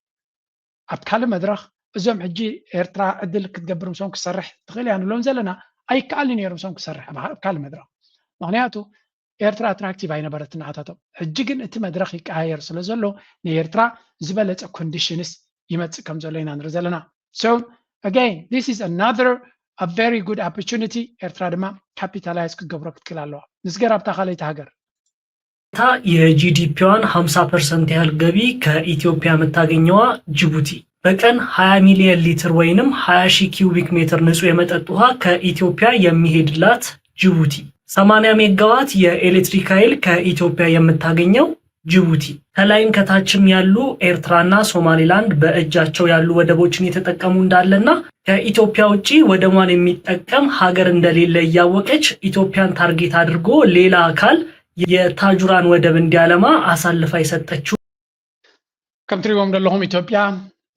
ኣብ ካልእ መድረኽ እዞም ሕጂ ኤርትራ ዕድል ክትገብር ምሶም ክሰርሕ ትኽእል እያ ንብሎም ዘለና ኣይከኣልኒ ነይሩ ምሶም ክሰርሕ ኣብ ካልእ መድረኽ ምክንያቱ ኤርትራ ኣትራክቲቭ ኣይነበረት ንዓታቶም ሕጂ ግን እቲ መድረኽ ይቀያየር ስለ ዘሎ ንኤርትራ ዝበለፀ ኮንዲሽንስ ይመጽእ ከም ዘሎ ኢና ንርኢ ዘለና so again this is another a very good opportunity ኤርትራ ድማ ካፒታላይዝ ክትገብሮ ክትክእል ኣለዋ ንስገር ኣብታ ካልእቲ ሃገር የጂዲፒዋን 50% ያህል ገቢ ከኢትዮጵያ የምታገኘዋ ጅቡቲ በቀን 20 ሚሊዮን ሊትር ወይንም 20 ሺህ ኪዩቢክ ሜትር ንጹህ የመጠጥ ውሃ ከኢትዮጵያ የሚሄድላት ጅቡቲ 80 ሜጋዋት የኤሌክትሪክ ኃይል ከኢትዮጵያ የምታገኘው ጅቡቲ ከላይም ከታችም ያሉ ኤርትራና ሶማሊላንድ በእጃቸው ያሉ ወደቦችን የተጠቀሙ እንዳለና ከኢትዮጵያ ውጪ ወደቧን የሚጠቀም ሀገር እንደሌለ ያወቀች ኢትዮጵያን ታርጌት አድርጎ ሌላ አካል የታጁራን ወደብ እንዲያለማ አሳልፋ የሰጠችው ከም ትሪኦም ዘለኹም ኢትዮጵያ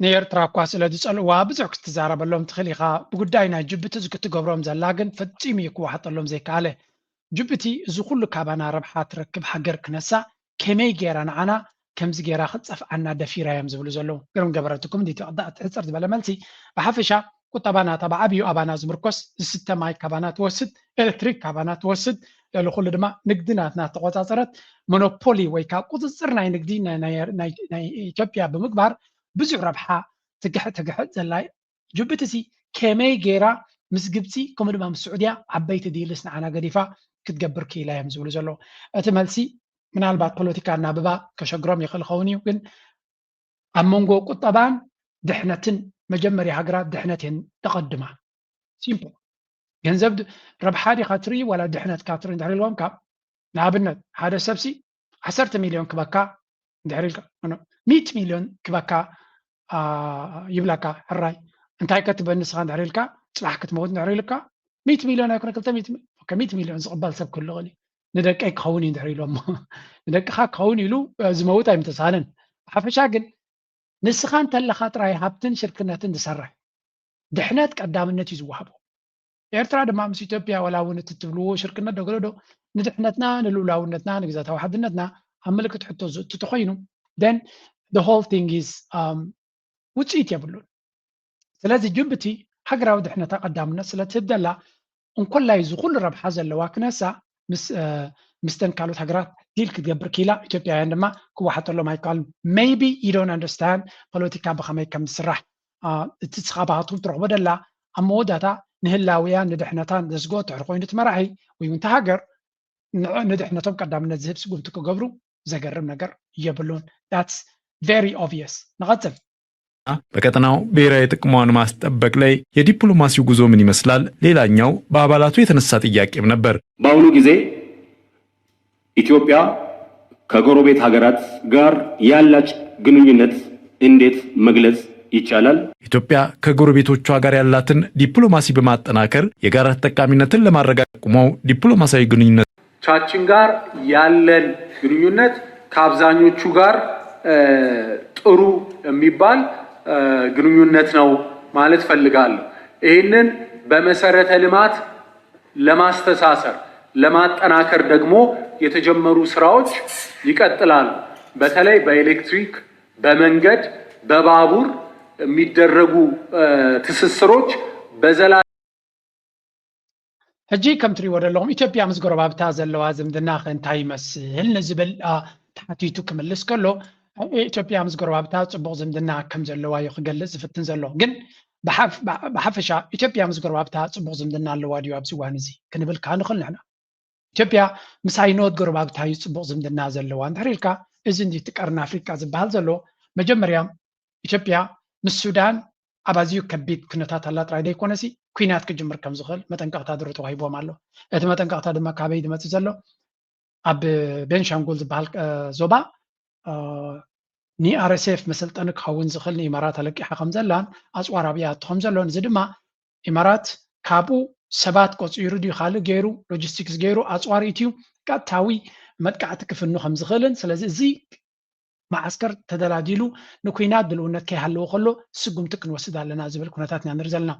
ንኤርትራ እኳ ስለ ዝጸልዋ ብዙሕ ክትዛረበሎም ትኽእል ኢኻ ብጉዳይ ናይ ጅቡቲ ዝክትገብሮም ዘላ ግን ፈፂሙ ይክዋሓጠሎም ዘይከኣለ ጅቡቲ እዚ ኩሉ ካባና ረብሓ ትረክብ ሃገር ክነሳ ከመይ ጌራ ንዓና ከምዚ ጌራ ክፀፍዓና ደፊራ እዮም ዝብሉ ዘለዉ ገርም ገበረትኩም እንዲ ትሕፅር ዝበለ መልሲ ብሓፈሻ ቁጠባና ተባዓብዩ ኣባና ዝምርኮስ ዝስተ ማይ ካባና ትወስድ ኤሌክትሪክ ካባና ትወስድ ለሉ ኩሉ ድማ ንግድናትና ተቆፃፀረት ሞኖፖሊ ወይ ከዓ ቁፅፅር ናይ ንግዲ ናይ ኢትዮጵያ ብምግባር ብዙሕ ረብሓ ትግሕጥ ዘላ ጅቡቲ ከመይ ጌራ ምስ ግብፂ ከምኡ ድማ ምስ ስዑድያ ዓበይቲ ዲልስ ንዓና ገዲፋ ክትገብር ክኢላ እዮም ዝብሉ ዘለዉ እቲ መልሲ ምናልባት ፖለቲካ እናብባ ከሸግሮም ይኽእል ኸውን እዩ ግን ኣብ መንጎ ቁጠባን ድሕነትን መጀመርያ ሃገራት ድሕነት እየን ተቐድማ ሲምፕል ገንዘብ ረብሓ ዲኻ ትርኢ ወላ ድሕነትካ ትርኢ እንድሕር ኢልዎም ካብ ንኣብነት ሓደ ሰብሲ 10 ሚልዮን ክበካ እንድሕር ኢልካ 100 ሚልዮን ክበካ ይብላካ ሕራይ እንታይ ከትበ ንስኻ እንድሕር ኢልካ ፅባሕ ክትመውት እንድሕር ኢልካ 100 ሚልዮን ኣይኮነ 200 ሚልዮን ዝቕበል ሰብ ክህሉ ይኽእል እዩ ንደቀይ ክኸውን እንድሕር ኢሎም ንደቅኻ ክኸውን ኢሉ ዝመውት ኣይምተሳንን ብሓፈሻ ግን ንስኻ እንተለኻ ጥራይ ሃብትን ሽርክነትን ዝሰርሕ ድሕነት ቀዳምነት እዩ ዝወሃቦ ኤርትራ ድማ ምስ ኢትዮጵያ ወላ እውን እትትብልዎ ሽርክነት ደገለዶ ንድሕነትና ንልኡላውነትና ንግዛታዊ ሓድነትና ኣብ ምልክት ሕቶ ዝእትቱ ኮይኑ then the whole thing is ውፅኢት የብሉን ስለዚ ጅቡቲ ሃገራዊ ድሕነታ ቀዳምነት ስለትህብ ዘላ እንኮላይ ዝኩሉ ረብሓ ዘለዋ ክነሳ ምስተን ካልኦት ሃገራት ዲል ክትገብር ኪላ ኢትዮጵያውያን ድማ ክዋሓጠሎም ኣይከኣልም maybe you don't understand ፖለቲካ ብኸመይ ከም ዝስራሕ እቲ ስኻ ባህቱ ትረኽቦ ደላ ኣብ መወዳታ ንህላውያን ንድሕነታን ዘስጎ ትሕሪ ኮይኑ ትመራሒ ወይ እውን ሃገር ንድሕነቶም ቀዳምነት ዝህብ ስጉምቲ ክገብሩ ዘገርም ነገር የብሉን that's very obvious ንቐፅል በቀጠናው ብሔራዊ ጥቅሟን ማስጠበቅ ላይ የዲፕሎማሲው ጉዞ ምን ይመስላል? ሌላኛው በአባላቱ የተነሳ ጥያቄም ነበር። በአሁኑ ጊዜ ኢትዮጵያ ከጎረቤት ሀገራት ጋር ያላች ግንኙነት እንዴት መግለጽ ይቻላል? ኢትዮጵያ ከጎረቤቶቿ ጋር ያላትን ዲፕሎማሲ በማጠናከር የጋራ ተጠቃሚነትን ለማረጋገጥ ቆመው ዲፕሎማሲያዊ ግንኙነት ቻችን ጋር ያለን ግንኙነት ከአብዛኞቹ ጋር ጥሩ የሚባል ግንኙነት ነው ማለት ፈልጋለሁ። ይህንን በመሰረተ ልማት ለማስተሳሰር ለማጠናከር ደግሞ የተጀመሩ ስራዎች ይቀጥላሉ። በተለይ በኤሌክትሪክ፣ በመንገድ፣ በባቡር የሚደረጉ ትስስሮች በዘላ ሕጂ ከም ትሪእዎ ዘለኹም ኢትዮጵያ ምስ ጎረባብታ ዘለዋ ዝምድና እንታይ ይመስል ንዝብል ተሓቲቱ ክምልስ ከሎ ኢትዮጵያ ምስ ጎረባብታ ፅቡቅ ዝምድና ከም ዘለዋ እዩ ክገልጽ ዝፍትን ዘሎ ግን ብሓፈሻ ኢትዮጵያ ምስ ጎረባብታ ፅቡቅ ዝምድና ኣለዋ ድዩ ኣብዚ እዋን እዚ ክንብል ከዓ ንኽእል ንሕና ኢትዮጵያ ምስ ኣይኖት ጎረባብታ እዩ ፅቡቅ ዝምድና ዘለዋ እንድሕር ኢልካ እዚ እንዲ እቲ ቀርኒ ኣፍሪቃ ዝበሃል ዘሎ መጀመርያ ኢትዮጵያ ምስ ሱዳን ኣብ ኣዝዩ ከቢድ ኩነታት ኣላ ጥራይ ደይኮነሲ ኩናት ክጅምር ከም ዝኽእል መጠንቀቕታ ድሮ ተዋሂቦም ኣሎ እቲ መጠንቀቕታ ድማ ካበይ ዝመፅእ ዘሎ ኣብ ቤንሻንጉል ዝበሃል ዞባ ንአርኤስኤፍ መሰልጠኒ ክኸውን ዝኽእል ንኢማራት ኣለቂሓ ከም ዘላን ኣፅዋር ኣብያ እትኸም ዘሎን እዚ ድማ ኢማራት ካብኡ ሰባት ቆፂሩ ድዩ ካልእ ገይሩ ሎጂስቲክስ ገይሩ ኣፅዋር ኢትዩ ቀጥታዊ መጥቃዕቲ ክፍኑ ከም ዝኽእልን ስለዚ እዚ معسكر تدلاديلو نكوينات دلونت كي هلو خلو سقم تكن وسد لنا زبل كناتاتنا نرزلنا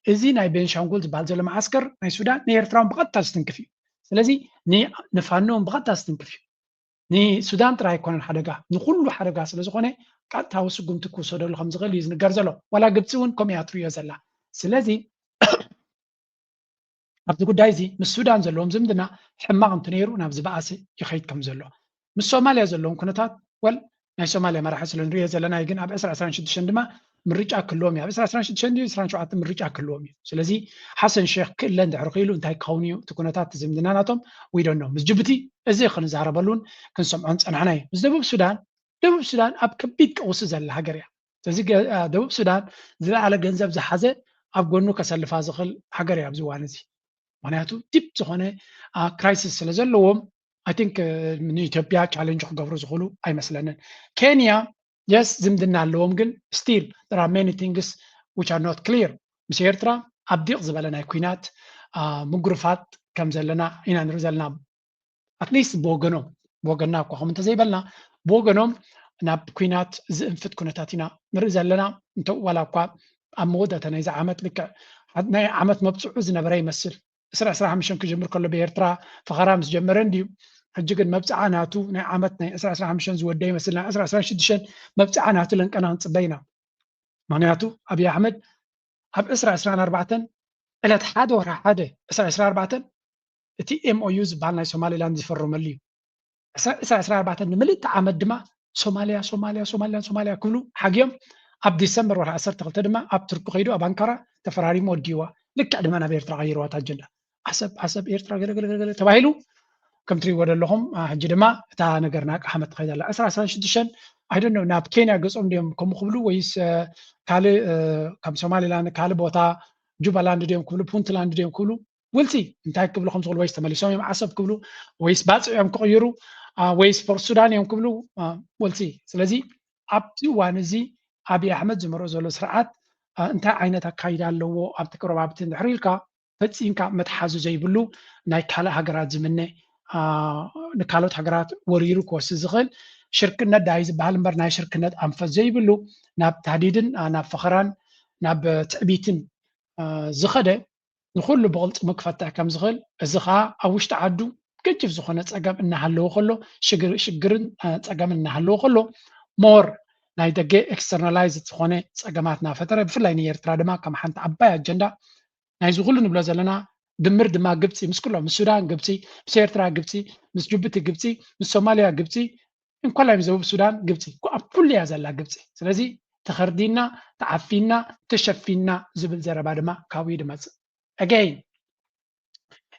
ازي ناي بنشانغول زبال زلو معسكر ناي سودان ني إرتران بغتا ستنكفي سلازي ني نفانون بغتا ستنكفي ني سودان ترى يكون حدقة نقول حدقة سلازي خوني قطع وسقم تكو سودان الخمس غلي يزنقر زلو ولا قبتسون كم ياترو يزلا سلازي أبدو قدايزي من السودان زلوهم زمدنا حماق انتنيرو نابز بقاسي يخيط كم زلو من الصوماليا زلوهم كنتات ناي سوماليا ما راح يسلون ريا زلنا يجن أب أسرع 16 شندما من رجع كلهم يا أسرع 16 شندي 17 من رجع كلهم سلازي حسن شيخ كل عند عرقيلو انتهي كونيو تكونتات زمدنا ناتهم وي دون نو مس جبتي ازي خلنا زعربلون كنسمعون صنعناي مس دبوب السودان أب كبيت قوس زل هاجريا تزي دبوب السودان زل على جنزب زحزة أب قولنو كسل فازخل هاجريا بزوانزي معناته تيب زخونه كرايسيس ስለዘለዎም I think من ኢትዮጵያ ቻሌንጅ ክገብሩ ዝኽእሉ ኣይመስለንን ኬንያ yes ዝምድና ኣለዎም ግን still there are many things which are not clear ምስ ኤርትራ ኣብ ዲቕ ዝበለ ናይ ኩናት ምጉርፋት ከም ዘለና ኢና ንርኢ ዘለና at least ብወገንና እኳ ከም እንተዘይበልና ብወገኖም ናብ ኩናት ዝእንፍት ኩነታት ኢና ንርኢ ዘለና ዋላ እኳ ኣብ መወዳእታ ናይዚ ዓመት ልክዕ ናይ ዓመት መብፅዑ ዝነበረ ይመስል 15 كجمر كله بيرترا فخرامس جمرن دي حجقن مبصعناتو ناي عامت ناي 15 زوداي مثلا 16 مبصعناتو لنقنا نصبينا معناتو ابي احمد اب 14 الى حد ورا حد 14 تي ام او يوز بالنا سومالي لاند يفرملي 14 نملت عامد دما سوماليا كله حقيم اب ديسمبر ورا 10 دما اب تركو خيدو اب انقره تفراري موديوا لك عندنا بيرترا غيروا تاجندا حسب إيرترا قل تباهلو كم تري ولا لهم جدما تا نجرناك أحمد خير الله أسرع شدشن I don't know ناب كينيا قصهم ديم كم خبلو ويس كاله كم سومالي لاند كاله بوتا جوبالاند ديم كلو بونتلاند ديم كلو ولتي انتهى قبل 5 ويس تملي سوي عصب قبلو ويس باص يوم كغيرو ويس فور السودان يوم قبلو ولتي سلازي أبتي وانزي أبي أحمد زمرو زولو سرعات انت عينتا كايدا لو أب تقربابتين حريلكا فتصينكا متحازو زيبلو ناي كالا هاجرات زمنه نكالوت هاجرات وريرو كوس زغل شركنا دايز بهالمبر ناي شركنا أنفذ زيبلو ناب تهديدن ناب فخران ناب تعبيتن زخده نخل بغلط مكفتة كم زغل الزخا أوش تعدو كيف زخنا تسقم إنها هلو خلو شجرن تسقم إنها هلو خلو مور ناي دقة externalize زخنا تسقماتنا فترة بفلاين يرترا دما كم حنت عباية أجندة ناي زغل نبلا زلنا دمر دما قبتي مس كلهم مس السودان قبتي مس إيرترا قبتي مس جيبوتي قبتي مس صوماليا قبتي إن كلهم يزوب السودان قبتي كل يازلا قبتي سلازي تخردينا تعفينا تشفينا زبل زرا بعد ما كاوي دمز again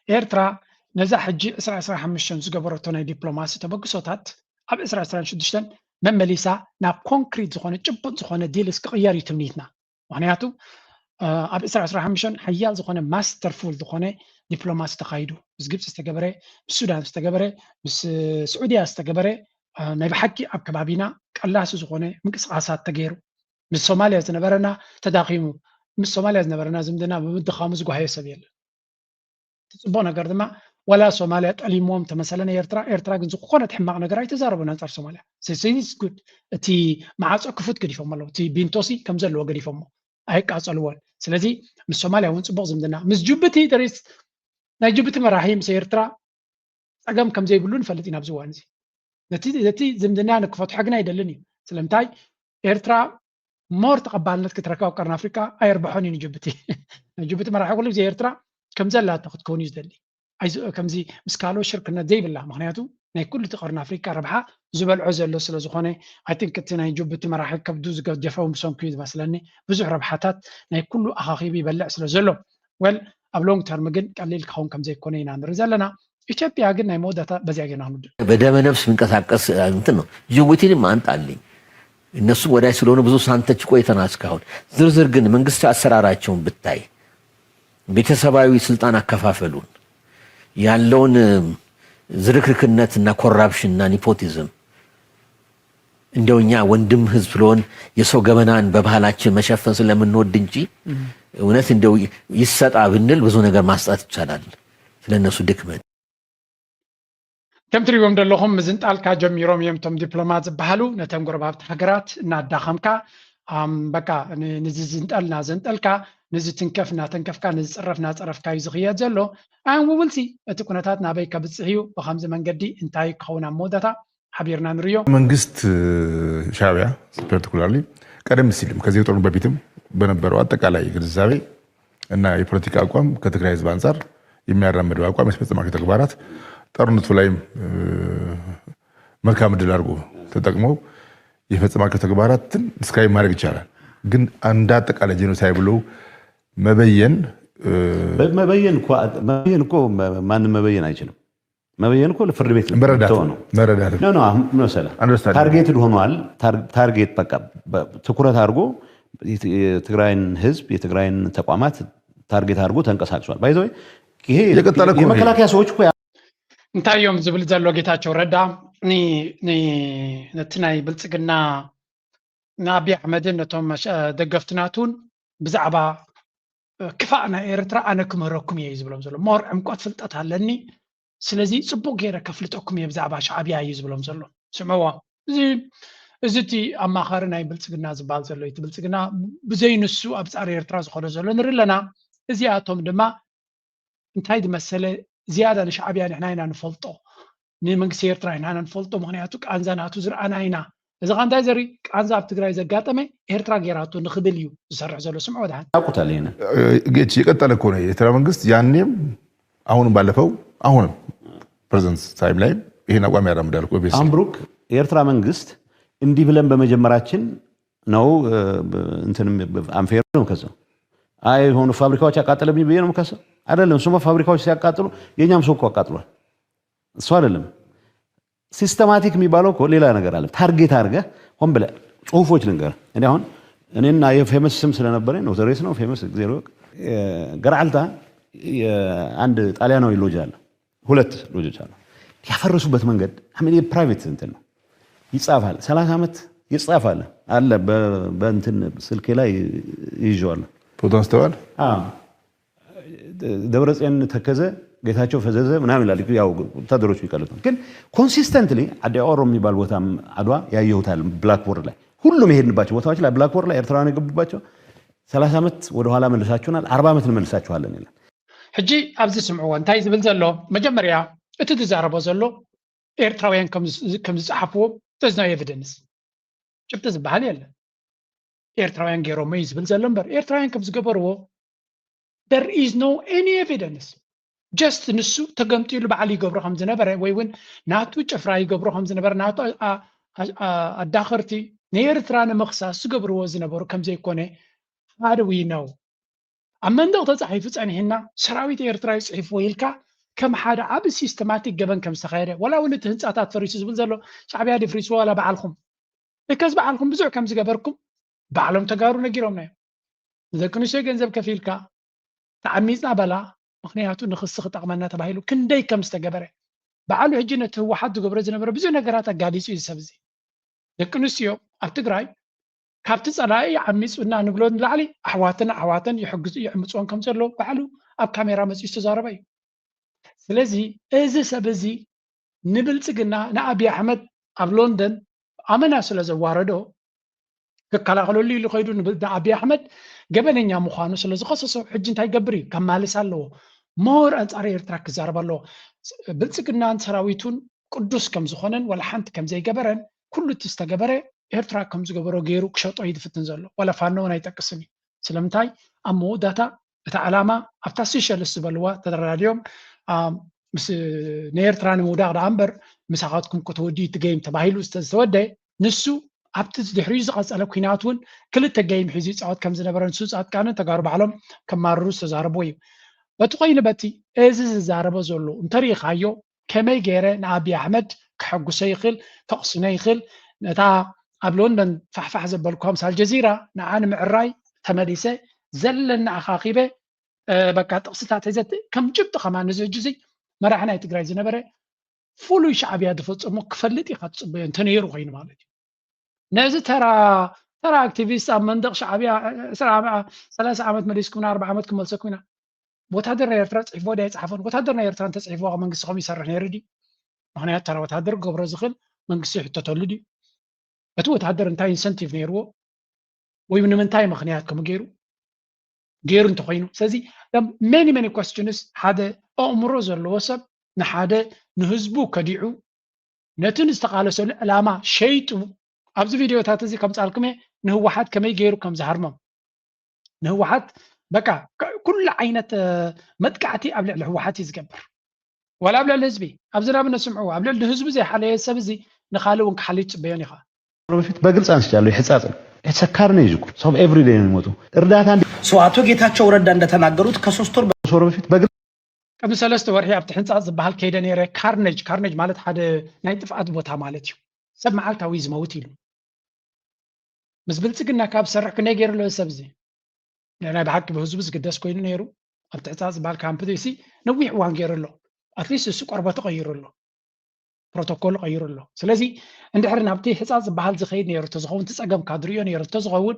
إيرترا نزاح حجي إسرع حمشان زقبرتونا دبلوماسي تبقصوتات أب إسرع شدشتن من مليسا ناب كونكريت زخونة جبت زخونة ديلس كغياري تمنيتنا معناته أب إسرع حمشان حيال زخونة ماسترفول زخونة دبلوماسي تقايدو بس جبت استقبره بالسودان استقبره بس سعودية استقبره نايب حكي أب كبابينا الله زخونة مكس عصات تغيرو من الصوماليا زنبرنا تداقيمو من الصوماليا زنبرنا زمدنا بمد خامس قهاية سبيل تبونا قردما ولا صوماليا تعليمهم مثلا إيرترا جنزو قنات حماق نقرأ يتزاربون أنصار صوماليا سيسيس good تي معاص كفوت قريفهم الله تي بينتوسي كم زلوا قريفهم هيك أصلوان سلذي من الصوماليا ونصبغ زمدنا مس جبتي دريس ناي جبتي مراحيم سيرترا أقام كم زي بلون فلتينا بزوانزي نتي زمدنا نكفوت حقنا يدلني سلمتاي إيرترا مور تقبلنا كتركاو قرن أفريقيا أيربحوني نجبتي مراحي أقول لك زي إيرترا كم زل لا تاخذ كونيز دلي عايز كم زي مسكالو شركنا زي بالله معناته ناي كل تقرن أفريقيا ربحها زبل عزل لو سلا زخونه I think كتنا يجبتي مراحل كبدوز قد جفاهم بسون كيد مثلا بزح ربحاتات ناي كله أخاخي بيبلع سلا زلو ويل أبلونج ترم جن قليل كون كم زي كونين عند رزلنا إثيوبيا قلنا مودة بزياجنا نود بدأ نفس من كسر أنتنو جوتي ما أنت علي الناس وراي سلونه بزوج سانتش كوي تناسكون زرزر جن من قصة أسراراتهم بالتاي ቤተሰባዊ ስልጣን አከፋፈሉን ያለውን ዝርክርክነትና ኮራፕሽንና ኒፖቲዝም እንደውኛ ወንድም ህዝብ ስለሆን የሰው ገበናን በባህላችን መሸፈን ስለምንወድ እንጂ እውነት እንደው ይሰጣ ብንል ብዙ ነገር ማስጣት ይቻላል ስለነሱ ድክመት كم تريهم دلهم مزنت ألكا جميروم يمتم دبلومات بحالو نتم قربات حجرات نادخمكا بكا نزي زنت ألنا زنت ألكا نزي تنكفنا تنكفكا نزي صرفنا يزغيات زلو وولسي تكونتات نابيكا بتصحيو بخمس من قدي انتاي كونا مودتا حبيرنا نريو መንግስት ሻዕቢያ ፓርቲኩላርሊ ቀደም ሲልም ከዚህ ጦርነት በፊትም በነበረው አጠቃላይ ግንዛቤ እና የፖለቲካ አቋም ከትግራይ ህዝብ አንፃር የሚያራምደው አቋም ያስፈጸማቸው ተግባራት ጦርነቱ ላይም መልካም ድል አድርጎ ተጠቅመው የፈጸማቸው ተግባራትን እስካይ ማድረግ ይቻላል። ግን አንድ አጠቃላይ ጄኖሳይድ ብሎ መበየን እኮ ማንም መበየን አይችልም። መበየን እኮ ለፍርድ ቤት መረዳት ነው። ታርጌትድ ሆኗል። ታርጌት በቃ ትኩረት አድርጎ የትግራይን ህዝብ የትግራይን ተቋማት ታርጌት አድርጎ ተንቀሳቅሷል። ባይዘው ይሄ የመከላከያ ሰዎች እኮ እንታዮም ዝብል ዘሎ ጌታቸው ረዳ ነትናይ ብልጽግና ንአብይ ኣሕመድን ነቶም ደገፍትናቱን ብዛዕባ ክፋእና ኤርትራ ኣነ ክመረኩም እየ ዝብሎም ዘሎ ሞር ዕምቆት ፍልጠት ኣለኒ ስለዚ ፅቡቅ ገይረ ከፍልጠኩም እየ ብዛዕባ ሻዕብያ እዩ ዝብሎም ዘሎ ስምዕዎ እዚ እቲ ኣማኻሪ ናይ ብልጽግና ዝበሃል ዘሎ እቲ ብልጽግና ብዘይንሱ ኣብ ፃዕሪ ኤርትራ ዝኸዶ ዘሎ ንርኢ ኣለና እዚኣቶም ድማ እንታይ ዝመሰለ زيادة نشعبيا نحن هنا نفلطو نمنكس إيرترا هنا نفلطو مغنياتو كأنزا ناتو زرعنا هنا إذا كان دايزري كأنزا بتقرأ إذا قاتمي إيرترا جيراتو نخبليو زرع زلو سمعوا ده أقول علينا جيت شيء قلت لك هنا ترى منكس يعني أهون بالفو أهون presence time line هنا قام يرام داركو بس أمبروك إيرترا منكس إندي بلن بمجمراتين نو أنتن أمفير كذا أي هون فابريكات قاتل بني بينهم كذا አይደለም ሱማ ፋብሪካዎች ሲያቃጥሉ የኛም ሰው እኮ አቃጥሏል እሱ አይደለም ሲስተማቲክ የሚባለው እኮ ሌላ ነገር አለ ታርጌት አድርገህ ሆን ብለህ ጽሁፎች ልንገር እኔና የፌመስ ስም ስለነበረኝ ነው ዘሬስ ነው ፌመስ ዜሮ ገራልታ አንድ ጣሊያናዊ ሎጅ አለ ሁለት ሎጆች አሉ ያፈረሱበት መንገድ አሁን የፕራይቬት እንትን ነው ይጻፋል 30 ዓመት ይጻፋል አለ በእንትን ስልኬ ላይ ይዤዋል ፎቶ አንስተዋል ደብረጽዮን ተከዘ ጌታቸው ፈዘዘ ምናምን ይላል ያው ወታደሮች ይቀልጡ ግን ኮንሲስተንትሊ አዲያ ኦሮ የሚባል ቦታም አድዋ ያየሁታል ብላክቦርድ ላይ ሁሉም ይሄድንባቸው ቦታዎች ላይ ብላክቦርድ ላይ ኤርትራን የገቡባቸው 30 ዓመት ወደ ኋላ መልሳችሁናል 40 ዓመት እንመልሳችኋለን ይላል ሕጂ ኣብዚ ስምዕዎ እንታይ ዝብል ዘሎ መጀመርያ እቲ ተዛረበ ዘሎ ኤርትራውያን ከም ዝጻሕፍዎ there's no evidence ጭብጥ ዝበሃል የለ ኤርትራውያን ገይሮም እዩ ዝብል ዘሎ እምበር ኤርትራውያን ከም ዝገበርዎ there is no any evidence just ንሱ ተገምጢሉ በዓል ይገብሮ ከም ዝነበረ ወይ እውን ናቱ ጭፍራ ይገብሮ ከም ዝነበረ ናቱ ኣዳኸርቲ ንኤርትራ ንምኽሳስ ዝገብርዎ ዝነበሩ ከም ዘይኮነ how do we know ኣብ መንደቕ ተፃሒፉ ፀኒሕና ሰራዊት ኤርትራ ይፅሒፍዎ ኢልካ ከም ሓደ ዓብ ሲስተማቲክ ገበን ከም ዝተኻየደ ወላ እውን እቲ ህንፃታት ፈሪሱ ዝብል ዘሎ ሻዕብያ ድፍሪስዎ ወላ በዓልኩም እከስ በዓልኩም ብዙሕ ከም ዝገበርኩም በዓሎም ተጋሩ ነጊሮምና እዮም ደቂ ኣንስትዮ ገንዘብ ከፊልካ تعميزنا بلا مخنياتو نخص خطقمنا تبايلو كندي كم استجبره بعلو هجنة هو حد جبر زنبر بزو نجارات قاديس يسبزي لكن السيو أبتقراي كابت صلاي عميس ودنا نقولون لعلي أحواتن يحجز يحمسون كم سلو بعلو أب كاميرا مس يستزاربي سلزي إذا سبزي نبل سجنا نأبي أحمد أب لندن أمنا سلزة واردو كلا قالوا لي لقيدو نبل أبي أحمد قبلني يا مخانو سلازو خصصو حج انتاي قبري كمالي سالو مور انصار ኤርትራ ክዛረበሎ ብልጽግናን ሰራዊቱን ቅዱስ ከም ዝኾነን ወላ ሓንቲ ከም ዘይገበረን ኩሉ ተስተገበረ ኤርትራ ከም ዝገበሮ ገይሩ ክሸጦ ይድፍትን ዘሎ ወላ ፋኖ ናይ ጠቅስኒ ስለምንታይ ኣብ መወዳታ እቲ ዓላማ ኣብታ ሲሸልስ ዝበልዋ ተደራድዮም ምስ ንኤርትራ ንምውዳቕ ዳ እምበር ምሳኻትኩም ክትወዲ ትገይም ተባሂሉ ዝተወደ ንሱ ኣብቲ ድሕሪኡ ዝቐፀለ ኩናት እውን ክልተ ገይም ሒዙ ይፃወት ከም ዝነበረ ንሱ ፃጥቃንን ተጋሩ ባዕሎም ከማርሩ ዝተዛረብዎ እዩ በቲ ኮይኑ በቲ እዚ ዝዛረበ ዘሎ እንተሪኢኻዮ ከመይ ገይረ ንኣብይ ኣሕመድ ክሐጉሶ ይኽእል ከቕስኖ ይኽእል ነታ ኣብ ሎንደን ፋሕፋሕ ዘበልኩም ሳልጀዚራ ንዓነ ምዕራይ ተመሊሰ ዘለና ኣኻኺበ በቃ ጥቕስታት ሒዘት ከም ጭብጢ ከማን እዚ ሕጂ መራሒ ናይ ትግራይ ዝነበረ ፍሉይ ሻዕብያ ዝፈፀሞ ክፈልጥ ኢኻ ትፅበዮ እንተነይሩ ኮይኑ ማለት እዩ ነዚ ተራ ኣክቲቪስት ኣብ መንደቕ ሻዕብያ 30 ዓመት መሊስኩምና 40 ዓመት ክመልሰኩም ኢና ወታደር ናይ ኤርትራ ፅሒፍዎ ዳ ይፅሓፎን ወታደር ናይ ኤርትራ እንተፅሒፍዎ መንግስቲ ከም ይሰርሕ ነይሩ ድዩ ምክንያት ተራ ወታደር ገብሮ ዝኽል መንግስቲ ይሕተተሉ ድዩ እቲ ወታደር እንታይ ኢንሰንቲቭ ነይርዎ ወይ ንምንታይ ምክንያት ከም ገይሩ እንተኮይኑ ስለዚ many questions ሓደ ኣእምሮ ዘለዎ ሰብ ንሓደ ንህዝቡ ከዲዑ ነትን ዝተቃለሰሉ ዕላማ ሸይጡ ኣብዚ ቪድዮታት እዚ ከም ጻልክሜ ንህወሓት ከመይ ገይሩ ከም ዝሃርሞም ንህወሓት በቃ ኩሉ ዓይነት መጥቃዕቲ ኣብ ልዕሊ ህወሓት ዝገብር ወላ ኣብ ልዕሊ ህዝቢ ኣብዚ ናብነት ስምዑ ኣብ ልዕሊ ህዝቢ ዘይሓለየ ሰብ እዚ ንኻልእ እውን ክሓልይ ፅበዮን ኢኻ በፊት በግልጽ አንስቻለሁ ይሕጻጽን የተሰካር ነው ይዝኩ ሰው ኤቭሪ ዴይ ነው የሚሞቱ እርዳታ አቶ ጌታቸው ረዳ እንደተናገሩት ከ3 ወር በፊት በግልጽ ቀም 3 ወርሒ ኣብቲ ሕንጻጽ ዝበሃል ከይደ ነይረ ካርኔጅ ማለት ሓደ ናይ ጥፍኣት ቦታ ማለት እዩ ሰብ መዓልታዊ ዝመውት ኢሉ ምስ ብልጽግና ካብ ሰርሕ ክነይ ገይሩሎ ሰብ እዚ ናይ ብሓቂ ብህዝቡ ዝግደስ ኮይኑ ነይሩ ኣብቲ ሕንጻጽ ዝበሃል ካምፕ እዚ ነዊሕ እዋን ገይሩሎ ኣትሊስት እሱ ቆርበቱ ቀይሩሎ ፕሮቶኮል ቀይሩሎ ስለዚ እንድሕር ናብቲ ሕጻጽ ዝበሃል ዝኸይድ ነይሩ ተዝኸውን ትጸገም ካድርዮ ነይሩ ተዝኸውን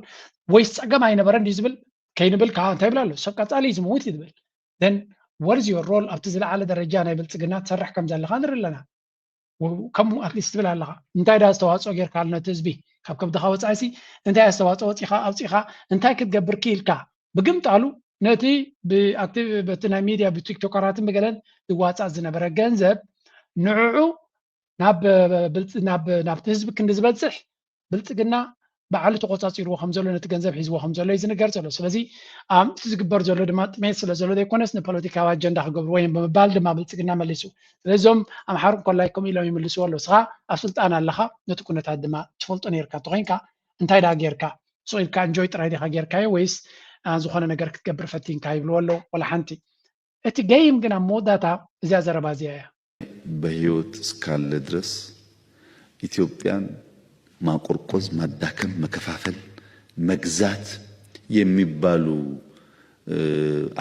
ወይስ ጸገም ኣይነበረን ዝብል ከይንብል ከዓ እንታይ ይብላሉ ሰብ ቀጻሊ ዝመውት ይብል then what is your role ኣብቲ ዝለዓለ ደረጃ ናይ ብልጽግና ትሰርሕ ከም ዘለኻ ንርኢ ኣለና ከምኡ ኣትሊስት ትብል ኣለኻ እንታይ ዳ ዝተዋፅኦ ጌርካ ነቲ ህዝቢ ካብ ከብድኻ ወፃእሲ እንታይ ኣስተዋፅኦ ወፂኻ ኣውፂኻ እንታይ ክትገብር ክኢልካ ብግምጣሉ ነቲ ብኣክቲቭ በቲ ናይ ሚድያ ብቲክቶከራትን ብገለን ዝዋፃእ ዝነበረ ገንዘብ ንዕዑ ናብቲ ህዝቢ ክንዲ ዝበፅሕ ብልጽግና ባዕሉ ተቆፃፂርዎ ከም ዘሎ ነቲ ገንዘብ ሒዝዎ ከም ዘሎ እዩ ዝንገር ዘሎ ስለዚ እቲ ዝግበር ዘሎ ድማ ጥሜት ስለ ዘሎ ዘይኮነስ ንፖለቲካዊ ኣጀንዳ ክገብሩ ወይም ብምባል ድማ ብልጽግና መሊሱ ስለዚኦም ኣምሓሩ ኮላይኩም ኢሎም ይምልስዎ ኣሎ ስኻ ኣብ ስልጣን ኣለኻ ነቲ ኩነታት ድማ ትፈልጦ ነርካ ተኮይንካ እንታይ ዳ ጌርካ ስኢልካ እንጆይ ጥራይ ዲኻ ጌርካዮ ወይስ ዝኾነ ነገር ክትገብር ፈቲንካ ይብልዎ ኣሎ ወላ ሓንቲ እቲ ገይም ግን ኣብ መወዳእታ እዚያ ዘረባ እዚያ እያ በህይወት እስካለ ድረስ ኢትዮጵያን ማቆርቆዝ ማዳከም መከፋፈል መግዛት የሚባሉ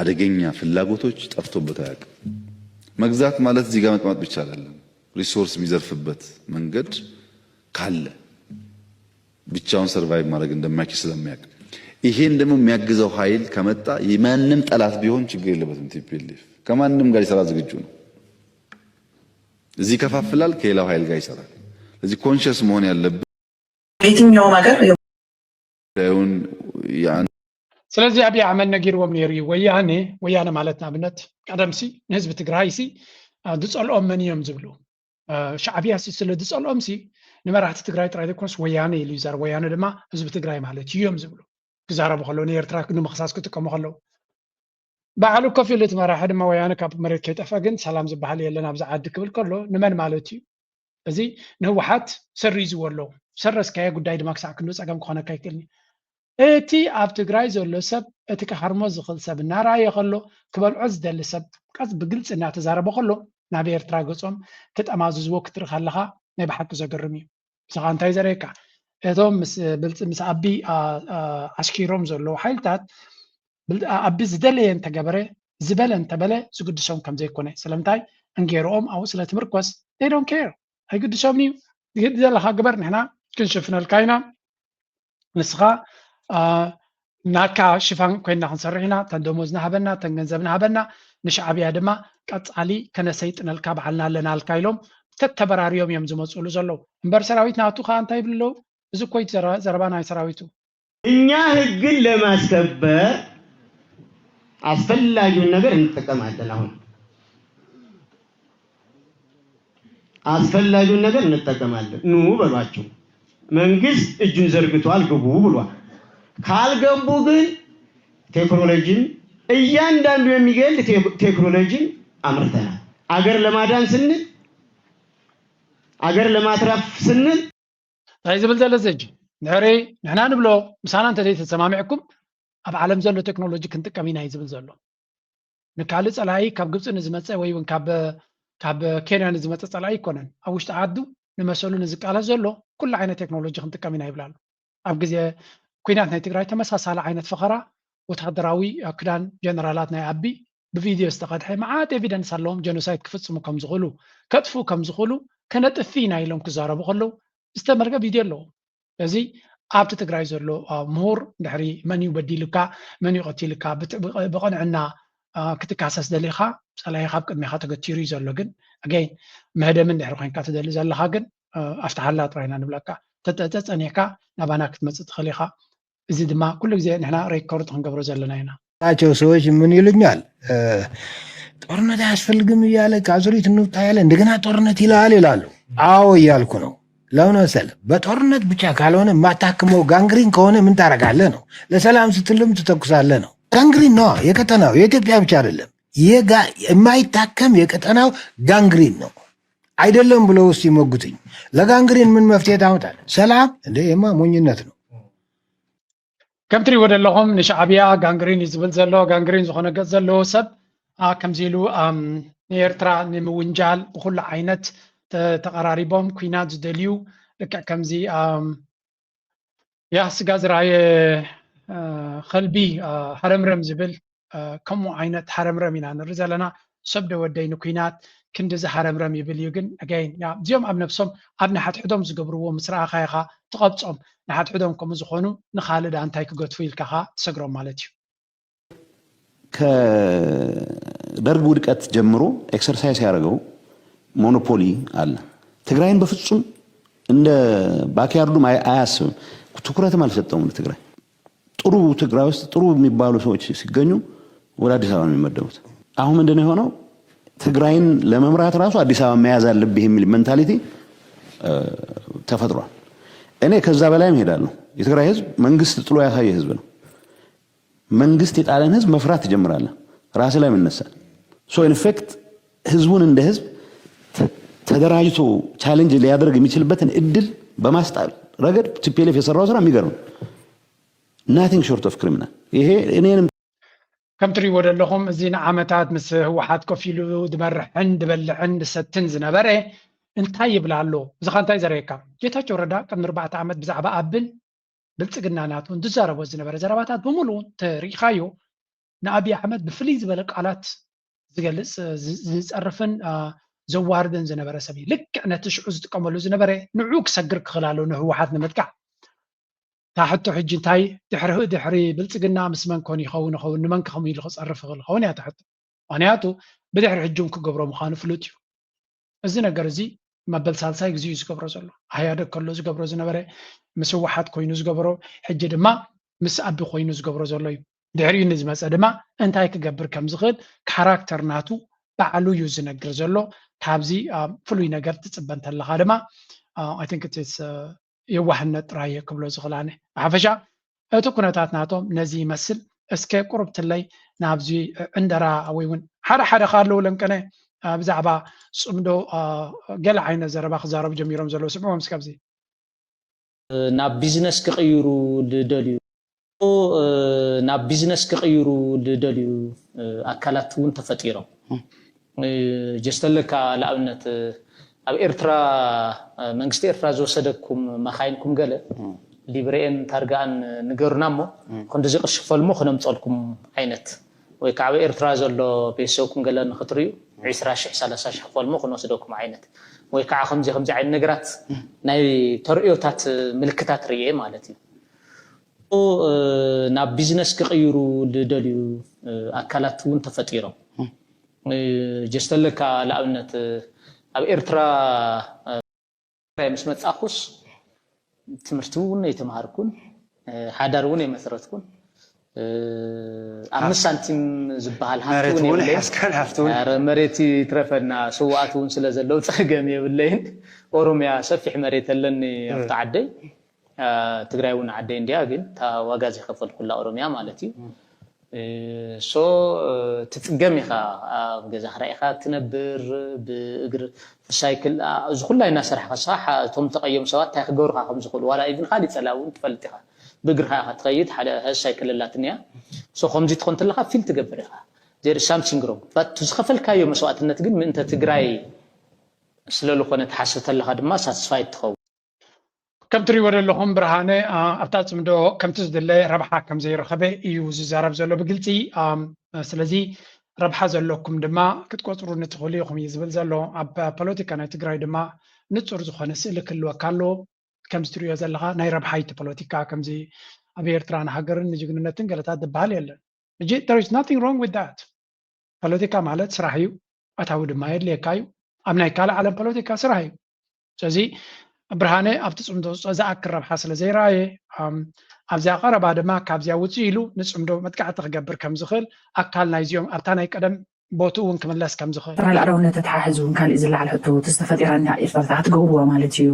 አደገኛ ፍላጎቶች ጠፍቶበት አያውቅም መግዛት ማለት እዚህ ጋር መጥማት ብቻ አይደለም ሪሶርስ የሚዘርፍበት መንገድ ካለ ብቻውን ሰርቫይቭ ማድረግ እንደማይችል ስለሚያውቅ ይሄን ደግሞ የሚያግዘው ኃይል ከመጣ የማንም ጠላት ቢሆን ችግር የለበትም ቲፒኤልኤፍ ከማንም ጋር ይሰራ ዝግጁ ነው እዚህ ከፋፍላል ከሌላው ኃይል ጋር ይሰራል ስለዚህ ኮንሺየስ መሆን ያለበት የትኛው ነገር ይሁን ያን ስለዚህ አብይ አህመድ ነጊርዎም ነይሩ ወያነ ማለት ናብነት ቀደምሲ ንህዝቢ ትግራይ ሲ ድጸልኦም መን እዮም ዝብሉ ሻዕቢያ ሲ ስለ ድጸልኦም ሲ ንመራሕቲ ትግራይ ጥራይ ዘይኮነስ ወያነ ኢሉ ይዛረብ ወያነ ድማ ህዝቢ ትግራይ ማለት እዮም ዝብሉ ክዛረቡ ከለዉ ንኤርትራ ንምክሳስ ክጥቀሙ ከለዉ ባዕሉ ኮፍ ኢሉ እቲ መራሒ ድማ ወያነ ካብ መሬት ከይጠፍአ ግን ሰላም ዝበሃል የለን ኣብዚ ዓዲ ክብል ከሎ ንመን ማለት እዩ እዚ ንህወሓት ሰሪዝዎ ኣሎ ሰረስካየ ጉዳይ ድማ ክሳዕ ክንዱ ፀገም ክኾነካ ይክእልኒ እቲ ኣብ ትግራይ ዘሎ ሰብ እቲ ከሃርሞ ዝኽእል ሰብ እናረኣየ ከሎ ክበልዖ ዝደሊ ሰብ ቀስ ብግልፂ እናተዛረበ ከሎ ናብ ኤርትራ ገጾም ክጠማዝዝዎ ክትርኢ ከለኻ ናይ ብሓቂ ዘገርም እዩ ንስኻ እንታይ ዘርእየካ እቶም ምስ ኣቢ ኣሽኪሮም ዘለዉ ሓይልታት ኣቢ ዝደለየ እንተገበረ ዝበለ እንተበለ ዝግድሶም ከም ዘይኮነ ስለምንታይ እንገይሮኦም ኣብኡ ስለ ትምርኮስ they don't care ኣይግድሶም እዩ ዘለኻ ግበር ንሕና ክንሽፍነልካ ኢና ንስኻ ናካ ሽፋን ኮይና ክንሰርሕ ኢና ተን ደሞዝና ሃበና ተን ገንዘብና ሃበና ንሻዕብያ ድማ ቀፃሊ ከነሰይጥነልካ በዓልና ኣለና ኣልካ ኢሎም ተተበራርዮም እዮም ዝመፅሉ ዘለዉ እምበር ሰራዊት ናቱ ከዓ እንታይ ይብሉ ኣለዉ እዚ ኮይ ዘረባ ናይ ሰራዊቱ እኛ ህግን ለማስከበር አስፈላጊውን ነገር እንጠቀማለን አሁን አስፈላጊውን ነገር እንጠቀማለን ኑ በሏቸው መንግስት እጁን ዘርግቷል ግቡ ብሏል ካልገቡ ግን ቴክኖሎጂን እያንዳንዱ የሚገል ቴክኖሎጂን አምርተናል አገር ለማዳን ስንል አገር ለማትረፍ ስንል ታይዝ ብልዘለዘጅ ንሕሪ ንሕና ንብሎ ምሳና እንተ ተሰማሚዕኩም ኣብ ዓለም ዘሎ ቴክኖሎጂ ክንጥቀም ኢና ይዝብል ዘሎ ንካልእ ፀላኢ ካብ ግብፂ ንዝመፀ ወይ እውን ካብ ኬንያ ንዝመፀ ፀላኢ ይኮነን ኣብ ውሽጢ ዓዱ ንመሰሉ ንዝቃለስ ዘሎ ኩሉ ዓይነት ቴክኖሎጂ ክንጥቀም ኢና ይብላሉ ኣብ ግዜ ኩናት ናይ ትግራይ ተመሳሳሊ ዓይነት ፈኸራ ወታደራዊ ክዳን ጀነራላት ናይ ኣቢ ብቪድዮ ዝተቐድሐ መዓት ኤቪደንስ ኣለዎም ጀኖሳይድ ክፍፅሙ ከም ዝኽእሉ ከጥፉ ከም ዝኽእሉ ከነጥፊ ኢና ኢሎም ክዛረቡ ከለዉ ዝተመርገ ቪድዮ ኣለዎ እዚ ኣብቲ ትግራይ ዘሎ ምሁር ድሕሪ መን እዩ በዲልካ መን እዩ ቀቲልካ ብቐንዕና ክትካሰስ ደሊኻ ፀላኢ ካብ ቅድሚኻ ተገቲሩ እዩ ዘሎ ግን ኣገይን መህደምን ድሕሪ ኮንካ ትደሊ ዘለኻ ግን ኣፍቲ ሓላ ጥራይና ንብለካ ተፀኒዕካ ናባና ክትመፅእ ትኽእል ኢኻ እዚ ድማ ኩሉ ግዜ ንሕና ሬኮርድ ክንገብሮ ዘለና ኢና ቸው ሰዎች ምን ይሉኛል ጦርነት አያስፈልግም እያለ ከአዙሪት እንውጣ ያለ እንደገና ጦርነት ይላል ይላሉ። አዎ እያልኩ ነው። ለምን መሰለህ? በጦርነት ብቻ ካልሆነ የማታክመው ጋንግሪን ከሆነ ምን ታረጋለህ ነው። ለሰላም ስትልም ትተኩሳለህ ነው። ጋንግሪን ነው የቀጠናው፣ የኢትዮጵያ ብቻ አይደለም። የማይታከም የቀጠናው ጋንግሪን ነው። አይደለም ብሎ ውስጥ ይሞግቱኝ። ለጋንግሪን ምን መፍትሄ ታመጣል? ሰላም እንደ የማ ሞኝነት ነው። ከም ትሪእዎ ዘለኹም ንሻዕብያ ጋንግሪን እዩ ዝብል ዘሎ ጋንግሪን ዝኾነ ገፅ ዘለዎ ሰብ ከምዚ ኢሉ ንኤርትራ ንምውንጃል ብኩሉ ዓይነት ተቀራሪቦም ኩናት ዝደልዩ ልክዕ ከምዚ ያ ስጋ ዝረኣየ ከልቢ ሓረምረም ዝብል ከምኡ ዓይነት ሓረምረም ኢና ንርኢ ዘለና ሰብ ደወደይ ንኩናት ክንዲ ዝሓረምረም ይብል እዩ ግን ኣጋይን እዚኦም ኣብ ነፍሶም ኣብ ናሓትሕዶም ዝገብርዎ ምስ ረኣኻ ኢኻ ትቐብፆም ናሓትሕዶም ከምኡ ዝኾኑ ንካልእ ዳ እንታይ ክገትፉ ኢልካ ትሰግሮም ማለት እዩ ከደርግ ውድቀት ጀምሮ ኤክሰርሳይዝ ያደረገው ሞኖፖሊ አለ። ትግራይን በፍጹም እንደ ባክያርዱም አያስብም፣ ትኩረትም አልሰጠውም ለትግራይ። ጥሩ ትግራይ ውስጥ ጥሩ የሚባሉ ሰዎች ሲገኙ ወደ አዲስ አበባ ነው የሚመደቡት። አሁን ምንድነው የሆነው? ትግራይን ለመምራት ራሱ አዲስ አበባ መያዝ አለብህ የሚል ሜንታሊቲ ተፈጥሯል። እኔ ከዛ በላይ እሄዳለሁ። የትግራይ ህዝብ መንግስት ጥሎ ያሳየ ህዝብ ነው። መንግስት የጣለን ህዝብ መፍራት ትጀምራለህ። ራስ ላይ መነሳል ሶ ኢንፌክት ህዝቡን እንደ ህዝብ ተደራጅቶ ቻሌንጅ ሊያደርግ የሚችልበትን እድል በማስጣል ረገድ ቲፒኤልኤፍ የሰራው ስራ የሚገርም ናቲንግ ሾርት ኦፍ ክሪሚናል። ይሄ እኔንም ከም ትሪእዎ ዘለኹም እዚ ንዓመታት ምስ ህወሓት ኮፍ ኢሉ ድመርሕን ድበልዕን ድሰትን ዝነበረ እንታይ ይብላ ኣሎ? እዚ ኸ እንታይ ዘርእየካ? ጌታቸው ረዳ ቅድሚ 4 ዓመት ብዛዕባ ኣብል ብልፅግና ናቱን ዝዛረቦ ዝነበረ ዘረባታት ብምሉእ ተሪእኻዮ ንኣብይ ኣሕመድ ብፍልይ ዝበለ ቃላት ዝገልፅ ዝፀርፍን ዘዋርድን ዝነበረ ሰብ እዩ። ልክዕ ነቲ ሽዑ ዝጥቀመሉ ዝነበረ ንዑ ክሰግር ክኽእል ኣለዎ ንህወሓት ንምጥቃዕ ታሕቶ ሕጂ እንታይ ድሕሪ ብልፅግና ምስ መን ኮን ይኸውን ንመን ከምኡ ኢሉ ክፀርፍ ይኽእል ይኸውን እያ ታሕቶ። ምክንያቱ ብድሕሪ ሕጂ ክገብሮ ምዃኑ ፍሉጥ እዩ። እዚ ነገር እዚ መበል ሳልሳይ ግዜ እዩ ዝገብሮ ዘሎ ኣህያደግ ከሎ ዝገብሮ ዝነበረ ምስ ህወሓት ኮይኑ ዝገብሮ ሕጂ ድማ ምስ ኣቢ ኮይኑ ዝገብሮ ዘሎ እዩ። ድሕሪኡ ንዝመፀ ድማ እንታይ ክገብር ከም ዝኽእል ካራክተር ናቱ ባዕሉ እዩ ዝነግር ዘሎ። ካብዚ ፍሉይ ነገር ትፅበ እንተለካ ድማ ኣይ ቲንክ ኢትስ የዋህነት ጥራይ ክብሎ ዝኽእል ኣነ ብሓፈሻ እቲ ኩነታት ናቶም ነዚ ይመስል። እስከ ቁርብትለይ ናብዚ ዕንደራ ወይ እውን ሓደ ሓደ ካለው ለንቀነ ብዛዕባ ፅምዶ ገለ ዓይነት ዘረባ ክዛረቡ ጀሚሮም ዘለዉ ስምዖም እስካብዚ ናብ ቢዝነስ ክቕይሩ ዝደልዩ ናብ ቢዝነስ ክቕይሩ ዝደልዩ ኣካላት እውን ተፈጢሮም ጀስተለካ ንኣብነት ኣብ ኤርትራ መንግስቲ ኤርትራ ዝወሰደኩም መኻይንኩም ገለ ሊብሬን ታርጋን ንገሩና እሞ ክንዲዚ ቅርሺ ክፈልሞ ክነምፀልኩም ዓይነት ወይ ከዓ ኣብ ኤርትራ ዘሎ ቤተሰብኩም ገለ ንኽትርዩ 20,000 30,000 ክፈልሞ ክንወስደኩም ዓይነት ወይ ከዓ ከምዚ ዓይነት ነገራት ናይ ተርእዮታት ምልክታት ርኤ ማለት እዩ። ናብ ቢዝነስ ክቕይሩ ዝደልዩ ኣካላት እውን ተፈጢሮም ጀስተለካ ንኣብነት ኣብ ኤርትራ ምስ መፃኹስ ትምህርቲ እውን የተማሃርኩን ሓዳር እውን የመሰረትኩን 5 ሳንቲም ዝበሃል ሃፍቲ እውን የብለይን መሬት ይትረፈና ስዋኣት እውን ስለ ዘለው ፀገም የብለይን ኦሮምያ ሰፊሕ መሬት ኣለኒ ኣብቲ ዓደይ ትግራይ እውን ዓደይ እንድያ ግን እታ ዋጋ ዘይከፈል ኩላ ኦሮምያ ማለት እዩ ሶ ትፅገም ኢኻ ኣብ ገዛኻ ራእይኻ ትነብር ብእግሪ ሳይክል እዚ ኩላ እናሰርሕካ ስኻ እቶም ተቐየሙ ሰባት እንታይ ክገብሩካ ከም ዝኽእሉ ዋላ ኢቭን ካሊእ ፀላ እውን ትፈልጥ ኢኻ ብእግርካ ኢኻ ትኸይድ ሓደ ሳይክል ኣላትንያ ሶ ከምዚ ትኾን ተለካ ፊል ትገብር ኢኻ ዜር ሳምሲንግ ሮንግ ባት ዝኸፈልካዮ መስዋዕትነት ግን ምእንተ ትግራይ ስለዝኾነ ትሓስብ ተለካ ድማ ሳትስፋይድ ትኸውን። ከም ትሪእዎ ዘለኹም ብርሃነ ኣብታ ፅምዶ ከምቲ ዝድለ ረብሓ ከም ዘይረኸበ እዩ ዝዛረብ ዘሎ ብግልፂ። ስለዚ ረብሓ ዘለኩም ድማ ክትቆፅሩ ንትኽእሉ ኢኹም እዩ ዝብል ዘሎ። ኣብ ፖለቲካ ናይ ትግራይ ድማ ንፁር ዝኾነ ስእሊ ክህልወካ ኣለዎ። ከምዚ ትሪእዮ ዘለካ ናይ ረብሓ ይቲ ፖለቲካ ከምዚ ኣብ ኤርትራ ንሃገርን ንጅግንነትን ገለታት ዝበሃል የለን። there is nothing wrong with that ፖለቲካ ማለት ስራሕ እዩ ኣታዊ ድማ የድልየካ እዩ ኣብ ናይ ካልእ ዓለም ፖለቲካ ስራሕ እዩ ስለዚ ብርሃነ ኣብቲ ፅምዶ ዝኣክል ረብሓ ስለ ዘይረኣየ ኣብዚኣ ቀረባ ድማ ካብዚያ ውፅእ ኢሉ ንፅምዶ መጥቃዕቲ ክገብር ከም ዝኽእል ኣካል ናይዚኦም ኣብታ ናይ ቀደም ቦትኡ እውን ክምለስ ከም ዝኽእል ላዕለውነት ተተሓሕዙ እውን ካልእ ዝለዓል ሕቶ ተስተፈጢራና ኤርትራታት ክትገብርዎ ማለት እዩ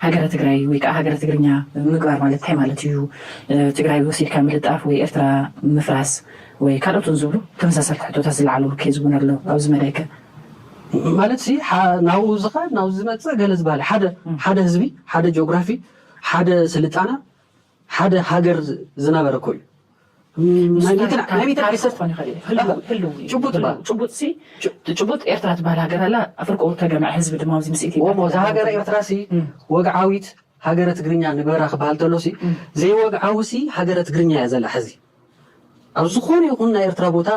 ሃገረ ትግራይ ወይ ከዓ ሃገረ ትግርኛ ምግባር ማለት እንታይ ማለት እዩ ትግራይ ወሲድካ ምልጣፍ ወይ ኤርትራ ምፍራስ ወይ ካልኦትን ዝብሉ ተመሳሳሊ ሕቶታት ዝለዓሉ ኬዝ እውን ኣሎ ኣብዚ መዳይከ ማለት ሲ ናብኡ ዝኸድ ናብኡ ዝመፅእ ገለ ዝበሃል ሓደ ህዝቢ ሓደ ጂኦግራፊ ሓደ ስልጣነ ሓደ ሃገር ዝነበረ ኮይኑ ጭቡጥ ኤርትራ ትበሃል ሃገር ኣላ ኣፍርቆ ተገምዐ ህዝቢ ድማ ኣብዚ ምስኢት እዛ ሃገረ ኤርትራ ሲ ወግዓዊት ሃገረ ትግርኛ ንበራ ክበሃል ተሎ ሲ ዘይወግዓዊ ሲ ሃገረ ትግርኛ እያ ዘላ ሕዚ ኣብ ዝኾነ ይኹን ናይ ኤርትራ ቦታ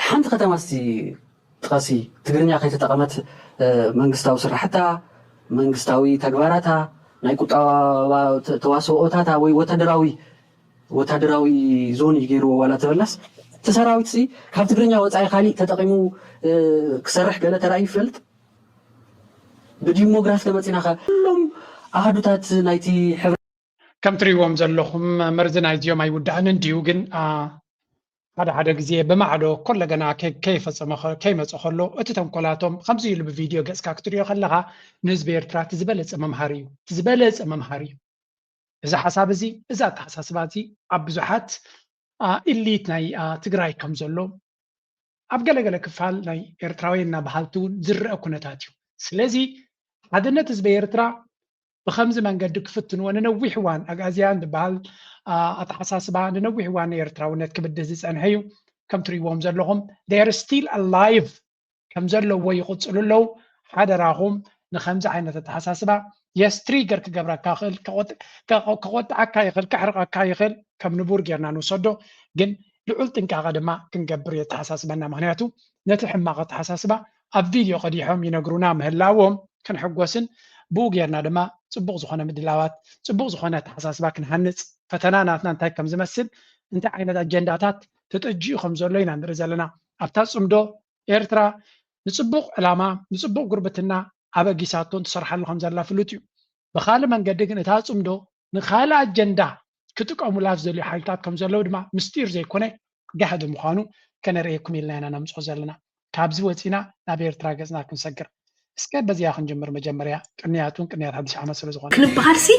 ሓንቲ ከተማ ሲ ጥቀሲ ትግርኛ ከይተጠቐመት መንግስታዊ ስራሕታ መንግስታዊ ተግባራታ ናይ ቁጠባ ተዋስኦታታ ወይ ወታደራዊ ዞን ይገይርዎ ዋላ ተበላስ ተሰራዊት ሲ ካብ ትግርኛ ወፃኢ ካሊእ ተጠቂሙ ክሰርሕ ገለ ተራእዩ ይፈልጥ ብዲሞግራፊ ተመፂና ኩሎም ኣሃዱታት ናይቲ ሕብረ ከም ትሪእዎም ዘለኹም መርዚ ናይዚኦም ኣይውዳእን እንድዩ ግን ሓደ ግዜ ብማዕዶ ኮለ ገና ከይመፅእ ከሎ እቲ ተንኮላቶም ከምዚ ኢሉ ብቪድዮ ገፅካ ክትሪኦ ከለካ ንህዝቢ ኤርትራ ትዝበለፀ መምሃሪ እዩ እዚ ሓሳብ እዚ እዚ ኣተሓሳስባ እዚ ኣብ ብዙሓት ኢሊት ናይ ትግራይ ከም ዘሎ ኣብ ገለገለ ክፋል ናይ ኤርትራውያንና ባህልቲ እውን ዝርአ ኩነታት እዩ ስለዚ ሓድነት ህዝቢ ኤርትራ ብከምዚ መንገዲ ክፍትንዎ ንነዊሕ እዋን ኣጋዝያን ዝበሃል ኣተሓሳስባ ንነዊሕ እዋን ኤርትራውነት ክብድህ ዝፀንሐ እዩ ከም ትሪእዎም ዘለኹም ዴር ስቲል ኣላይቭ ከም ዘለዎ ይቕፅሉ ኣለው ሓደራኹም ንከምዚ ዓይነት ኣተሓሳስባ የስ ትሪገር ክገብረካ ይኽእል ከቆጥዓካ ይኽእል ከሕርቐካ ይኽእል ከም ንቡር ጌርና ንወሰዶ ግን ልዑል ጥንቃቐ ድማ ክንገብር የተሓሳስበና ምክንያቱ ነቲ ሕማቕ ኣተሓሳስባ ኣብ ቪድዮ ቀዲሖም ይነግሩና ምህላዎም ክንሕጎስን ብኡ ጌርና ድማ ፅቡቅ ዝኾነ ምድላዋት ፅቡቅ ዝኾነ ኣተሓሳስባ ክንሃንፅ ፈተና ናትና እንታይ ከም ዝመስል እንታይ ዓይነት ኣጀንዳታት ተጠጂኡ ከም ዘሎ ኢና ንርኢ ዘለና ኣብታ ፅምዶ ኤርትራ ንፅቡቅ ዕላማ ንፅቡቅ ጉርብትና ኣበጊሳቶን ትሰርሓሉ ከም ዘላ ፍሉጥ እዩ ብካልእ መንገዲ ግን እታ ፅምዶ ንካልእ ኣጀንዳ ክጥቀሙላ ዝደልዩ ሓይልታት ከም ዘለው ድማ ምስጢር ዘይኮነ ጋሕዲ ምዃኑ ከነርእየኩም ኢልና ኢና ነምፅኦ ዘለና ካብዚ ወፂና ናብ ኤርትራ ገፅና ክንሰግር እስከ በዚያ ክንጅምር መጀመርያ ቅንያቱን ቅንያት ሓድሽ ዓመት ስለ ዝኾነ ክንበሃል ሲ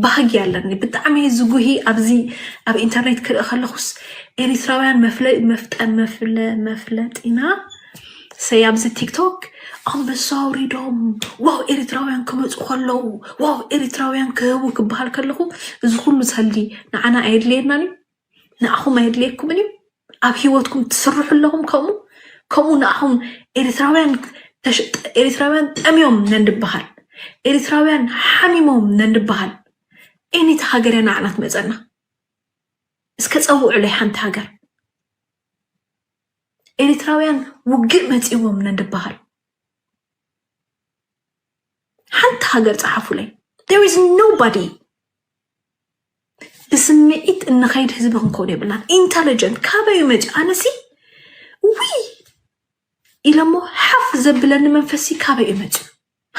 ባህጊ ኣለኒ ብጣዕሚ ዝጉሂ ኣብዚ ኣብ ኢንተርኔት ክርኢ ከለኹስ ኤርትራውያን መፍለጢና ሰይ ኣብዚ ቲክቶክ ኣንበሳ ኣውሪዶም ዋው ኤርትራውያን ክመፁ ከለው ዋው ኤርትራውያን ክህቡ ክበሃል ከለኹ እዚ ኩሉ ዝህሊ ንዓና ኣየድልየናን እዩ ንኣኹም ኣየድልየኩምን እዩ ኣብ ሂወትኩም ትስርሑ ኣለኹም ከምኡ ንኣኹም ኤርትራውያን ጠምዮም ነንድበሃል ኤርትራውያን ሓሚሞም ነንድበሃል ኤኒቲ ሃገር ያ ንዓና ትመፀና እስከ ፀውዑ ለይ ሓንቲ ሃገር ኤርትራውያን ውግእ መፂዎም ነንድበሃል ሓንቲ ሃገር ፀሓፉ ለይ there is nobody ብስምዒት እንኸይድ ህዝቢ ክንከውን የብልናን ኢንተሊጀንት ካበዩ መፂ ኣነሲ ውይ ኢለሞ ሓፍ ዘብለኒ መንፈሲ ካበዩ መፂ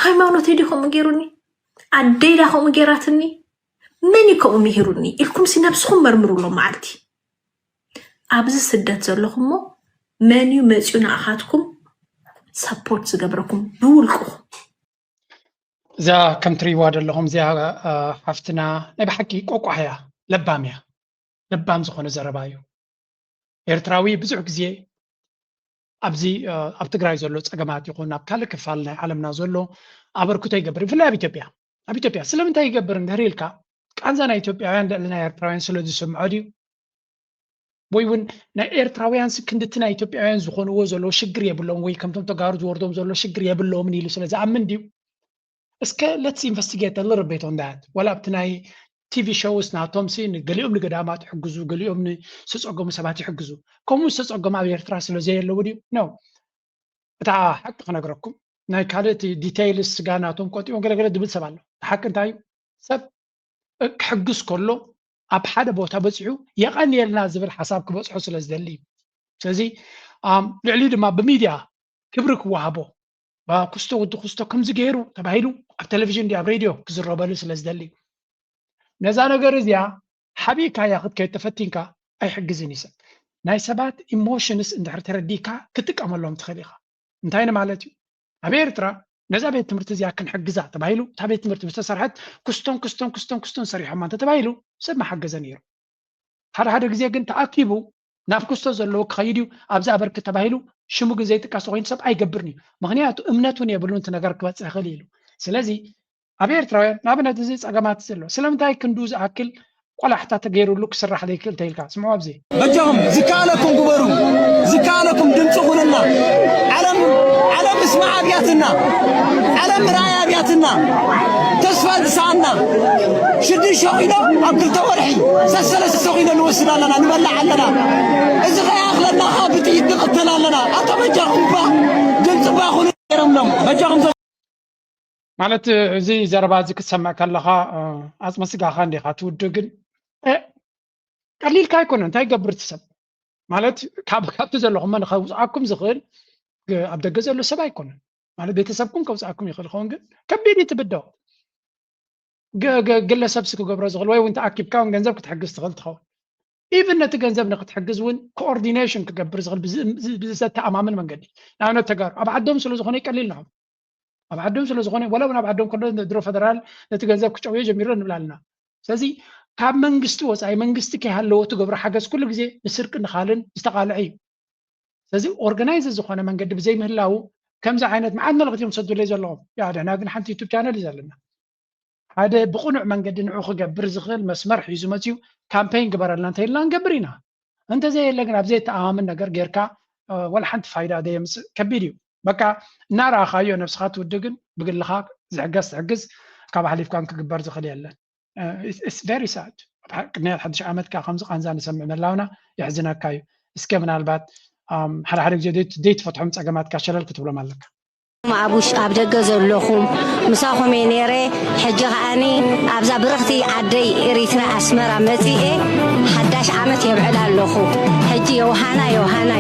ሃይማኖተይ ዲ ከምኡ ገይሩኒ ኣደይዳ ከምኡ ገይራትኒ መን ከምኡ ምሂሩኒ ኢልኩም ሲ ነብስኩም መርምሩሎም መዓልቲ ኣብዚ ስደት ዘለኹም ሞ መን እዩ መፂኡ ንኣኻትኩም ሰፖርት ዝገብረኩም ብውልቅኹም እዛ ከም ትሪእዋ ዘለኹም እዚኣ ሓፍትና ናይ ብሓቂ ቆቋሕያ ለባም እያ ለባም ዝኾነ ዘረባ እዩ ኤርትራዊ ብዙሕ ግዜ ኣብዚ ኣብ ትግራይ ዘሎ ፀገማት ይኹን ኣብ ካልእ ክፋል ናይ ዓለምና ዘሎ ኣበርክቶ ይገብር ብፍላይ ኣብ ኢትዮጵያ ስለምንታይ ይገብር እንድሕር ኢልካ ቃንዛ ናይ ኢትዮጵያውያን ናይ ኤርትራውያን ስለ ዝስምዖ ድዩ ወይ እውን ናይ ኤርትራውያን ክንድቲ ናይ ኢትዮጵያውያን ዝኾንዎ ዘሎ ሽግር የብሎም ወይ ከምቶም ተጋሩ ዝወርዶም ዘሎ ሽግር የብሎምን ኢሉ ስለ ዝኣምን ድዩ እስከ ሌትስ ኢንቨስቲጌት አ ሊትል ቢት ኦን ዳት ወላ ኣብቲ ናይ ቲቪ ሾውስ ናቶም ሲ ገሊኦም ንገዳማት ይሕግዙ ገሊኦም ንዝፀገሙ ሰባት ይሕግዙ ከምኡ ዝተፀገሙ ኣብ ኤርትራ ስለ ዘየለዉ ድዩ ነው እታ ሓቂ ክነግረኩም ናይ ካልእቲ ዲቴይልስ ስጋ ናቶም ቆጢኦም ገለገለ ድብል ሰብ ኣሎ ሓቂ እንታይ እዩ ሰብ ክሕግዝ ከሎ ኣብ ሓደ ቦታ በፂሑ የቐኒየልና ዝብል ሓሳብ ክበፅሖ ስለ ዝደሊ እዩ ስለዚህ ልዕሊ ድማ ብሚድያ ክብሪ ክወሃቦ ባክስቶ ወዲ ክስቶ ከምዚ ገይሩ ተባሂሉ ኣብ ቴሌቪዥን ዲ ኣብ ሬድዮ ክዝረበሉ ስለ ዝደሊ ነዛ ነገር እዚያ ሓቢካያ ክትከይድ ተፈቲንካ ኣይሕግዝን ይሰብ ናይ ሰባት ኢሞሽንስ እንድሕር ተረዲካ ክትጥቀመሎም ትኽእል ኢኻ እንታይ ማለት እዩ ኣብ ኤርትራ ነዛ ቤት ትምህርቲ እዚኣ ክንሕግዛ ተባሂሉ እታ ቤት ትምህርቲ ዝተሰርሐት ክስቶን ሰሪሖማ ተባሂሉ ሰብ መሓገዘ ነይሩ ሓደ ግዜ ግን ተኣኪቡ ናብ ክስቶ ዘለዎ ክኸይድ እዩ ኣብዛ ኣበርክ ተባሂሉ ሽሙ ግዜ ይጥቀስ ኮይኑ ሰብ ኣይገብርን እዩ ምክንያቱ እምነቱን የብሉን እቲ ነገር ክበፅሕ ይኽእል ኢሉ ስለዚ ኣብ ኤርትራውያን ንኣብነት እዚ ፀገማት ዘሎ ስለምንታይ ክንዱ ዝኣክል ቆላሕታ ተገይሩሉ ክስራሕ ዘይክእል ተይልካ ስምዑ ኣብዚ በጃኹም ዝከኣለኩም ግበሩ ዝከኣለኩም ድምፂ ኩንና ዓለም እስማዕ ኣብያትና ዓለም ራእይ ኣብያትና ተስፋ ዝሰኣና 6 ኪሎ ኣብ 2 ወርሒ 3 ኪሎ ንወስድ ኣለና ንበላዕ ኣለና እዚ ከይኣኽለና ኸ ብጥይት ንቕተል ኣለና ኣቶ በጃኹም ባ ድምፂ ባ ኩኑ ነይሮምሎም በጃኹም ማለት እዚ ዘረባ እዚ ክትሰምዕ ከለኻ ኣፅመ ስጋኻ እንዲኻ ትውድእ ግን ቀሊልካ ኣይኮነ እንታይ ገብር ትሰብ ማለት ካብቲ ዘለኹም ንኸውፅኣኩም ዝኽእል ኣብ ደገ ዘሎ ሰብ ኣይኮነን ማለት ቤተሰብኩም ከውፅኣኩም ይኽእል ይኸውን ግን ከቢድ እዩ ትብድኦ ግለሰብ ክገብሮ ዝኽእል ወይ እውን ተኣኪብካ እውን ገንዘብ ክትሕግዝ ትኽእል ትኸውን ኢቭን ነቲ ገንዘብ ንክትሕግዝ እውን ኮኦርዲኔሽን ክገብር ዝኽእል ብዘተኣማምን መንገዲ ንኣብነት ተጋሩ ኣብ ዓዶም ስለ ዝኾነ ይቀሊል ንዖም ኣብ ዓዶም ስለ ዝኾነ ወላ እውን ኣብ ዓዶም ከሎ ድሮ ፌደራል ነቲ ገንዘብ ክጨውዮ ጀሚሩ ንብል ኣለና ስለዚ ካብ መንግስቲ ወፃኢ መንግስቲ ከይሃለዎ ትገብሮ ሓገዝ ኩሉ ግዜ ንስርቂ ንኻልን ዝተቃልዐ እዩ ስለዚ ኦርጋናይዝ ዝኾነ መንገዲ ብዘይ ምህላው ከምዚ ዓይነት መዓት መልእኽቲ እዮም ሰድለይ ዘለዎም ደሕና ግን ሓንቲ ዩቱብ ቻነል እዩ ዘለና ሓደ ብቑኑዕ መንገዲ ንዑ ክገብር ዝኽእል መስመር ሒዙ መፅዩ ካምፔይን ግበረልና እንተኢልና ንገብር ኢና እንተዘየለ ግን ኣብ ዘይተኣማምን ነገር ጌርካ ወላ ሓንቲ ፋይዳ ዘየምፅእ ከቢድ እዩ በቃ እናረኣኻዮ ነብስኻ ትውድእ ግን ብግልኻ ዝሕገዝ ትሕግዝ ካብ ሓሊፍካን ክግበር ዝኽእል የለን it's very sad ቅድሚያት 1 ዓመት ከምዚ ቃንዛ ንሰምዕ መላውና ይሕዝነካ እዩ እስከ ምናልባት ሓደ ግዜ ዘይትፈትሖም ፀገማትካ ሸለል ክትብሎም ኣለካ ኣብ ደገ ዘለኹም ምሳኹም ነይረ ሕጂ ከዓኒ ኣብዛ ብርኽቲ ዓደይ ኤሪትራ ኣስመራ መፂኤ ሓዳሽ ዓመት የብዕል ኣለኹ ሕጂ የውሃና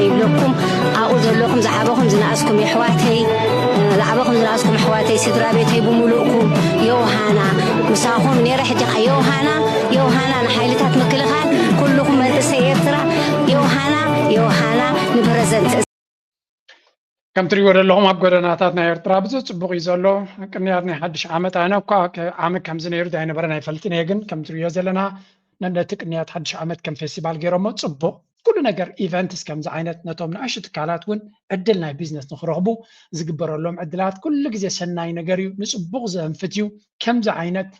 ይብለኩም ኣብኡ ዘለኹም ዝዓበኹም ዝነኣስኩም ኣሕዋተይ ስድራ ቤተይ ብምሉእኩም የውሃና ምሳኹም ነይረ ሕጂ የውሃና ንሓይልታት ምክልኻል ኩልኩም መንእሰይ ኤርትራ የውሃና ንፕረዘንት ከም ትሪእዎ ዘለኹም ኣብ ጎደናታት ናይ ኤርትራ ብዙሕ ፅቡቕ እዩ ዘሎ ቅንያት ናይ 1 ዓመት ኣነ እኳ ዓመት ከምዚ ነይሩ ኣይነበረን ኣይፈልጥን እየ ግን ከም ትሪእዮ ዘለና ነቲ ቅንያት 1 ዓመት ከም ፌስቲቫል ገይሮሞ ፅቡቕ ኩሉ ነገር ኢቨንትስ ከምዚ ዓይነት ነቶም ንኣሽቱ ትካላት እውን ዕድል ናይ ቢዝነስ ንክረኽቡ ዝግበረሎም ዕድላት ኩሉ ግዜ ሰናይ ነገር እዩ ንፅቡቕ ዘንፍት እዩ ከምዚ ዓይነት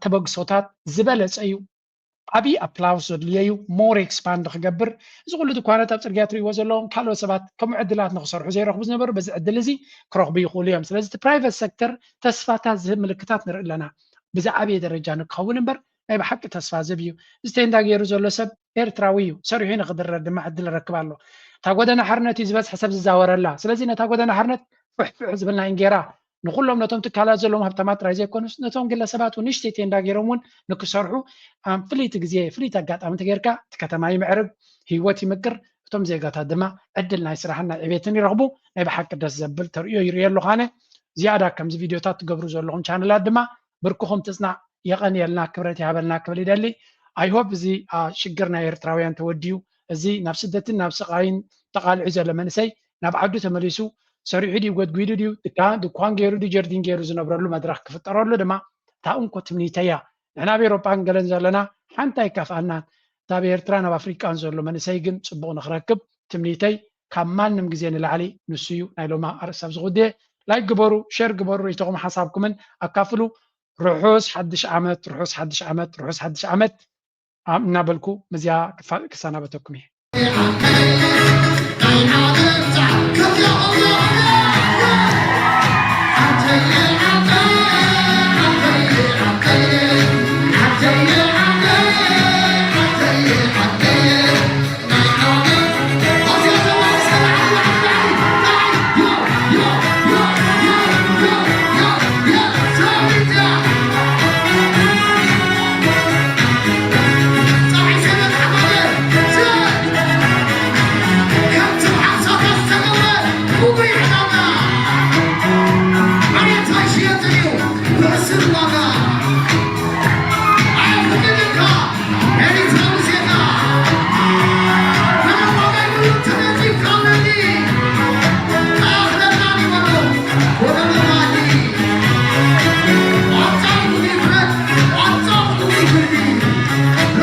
ተበግሶታት ዝበለፀ እዩ ዓብይ ኣፕላውስ ዘድልየዩ ሞር ኤክስፓንድ ክገብር እዚ ኩሉ ድኳናት ኣብ ፅርግያ ትሪእዎ ዘለኹም ካልኦት ሰባት ከምኡ ዕድላት ንክሰርሑ ዘይረኽቡ ዝነበሩ በዚ ዕድል እዚ ክረኽቡ ይኽእሉ እዮም ስለዚ እቲ ፕራይቬት ሴክተር ተስፋታት ዝህብ ምልክታት ንርኢ ኣለና ብዛዕበየ ደረጃ ንክኸውን እምበር ናይ ብሓቂ ተስፋ ዝህብ እዩ እዚ ተንዳ ገይሩ ዘሎ ሰብ ኤርትራዊ እዩ ሰሪሑ ንክድረር ድማ ዕድል ረክብ ኣሎ እታ ጎደና ሓርነት እዩ ዝበዝሐ ሰብ ዝዛወረላ ስለዚ ነታ ጎደና ሓርነት ፍሕፍሕ ዝብልና ኢንጌራ ንኩሎም ነቶም ትካላት ዘለዎም ሃብታማት ጥራይ ዘይኮኑስ ነቶም ግለሰባት እውን ንእሽተይ ቴንዳ ገይሮም እውን ንክሰርሑ ፍልይቲ ግዜ ፍልይቲ ኣጋጣሚ ተጌርካ እቲ ከተማ ይምዕርግ ሂወት ይምቅር እቶም ዜጋታት ድማ ዕድል ናይ ስራሕን ናይ ዕቤትን ይረኽቡ ናይ ብሓቂ ደስ ዘብል ተርእዮ ይርአ ኣለኹ ኣነ ዝያዳ ከምዚ ቪድዮታት ትገብሩ ዘለኹም ቻነላት ድማ ብርክኹም ትፅናዕ የቐንየልና ክብረት ይሃበልና ክብል ይደሊ ኣይሆፕ እዚ ሽግር ናይ ኤርትራውያን ተወዲዩ እዚ ናብ ስደትን ናብ ስቃይን ተቃልዑ ዘሎ መንእሰይ ናብ ዓዱ ተመሊሱ ሰሪዑ ድዩ ጎድጉዱ ድዩ ድኳን ገይሩ ድዩ ጀርዲን ገይሩ ዝነብረሉ መድረክ ክፍጠረሉ ድማ እታ እንኮ ትምኒተያ ንሕና ኣብ ኤሮጳ ገለን ዘለና ሓንቲ ኣይካፍኣናን እታ ኣብ ኤርትራ ናብ ኣፍሪቃን ዘሎ መንእሰይ ግን ፅቡቕ ንክረክብ ትምኒተይ ካብ ማንም ግዜ ንላዕሊ ንሱ እዩ ናይ ሎማ ኣርእስቲ ኣብ ዝጉድየ ላይክ ግበሩ ሸር ግበሩ ኢትኹም ሓሳብኩምን ኣካፍሉ ርሑስ 1 ዓመት ርሑስ 1 ዓመት ርሑስ 1 ዓመት እናበልኩ መዚያ ክሰናበተኩም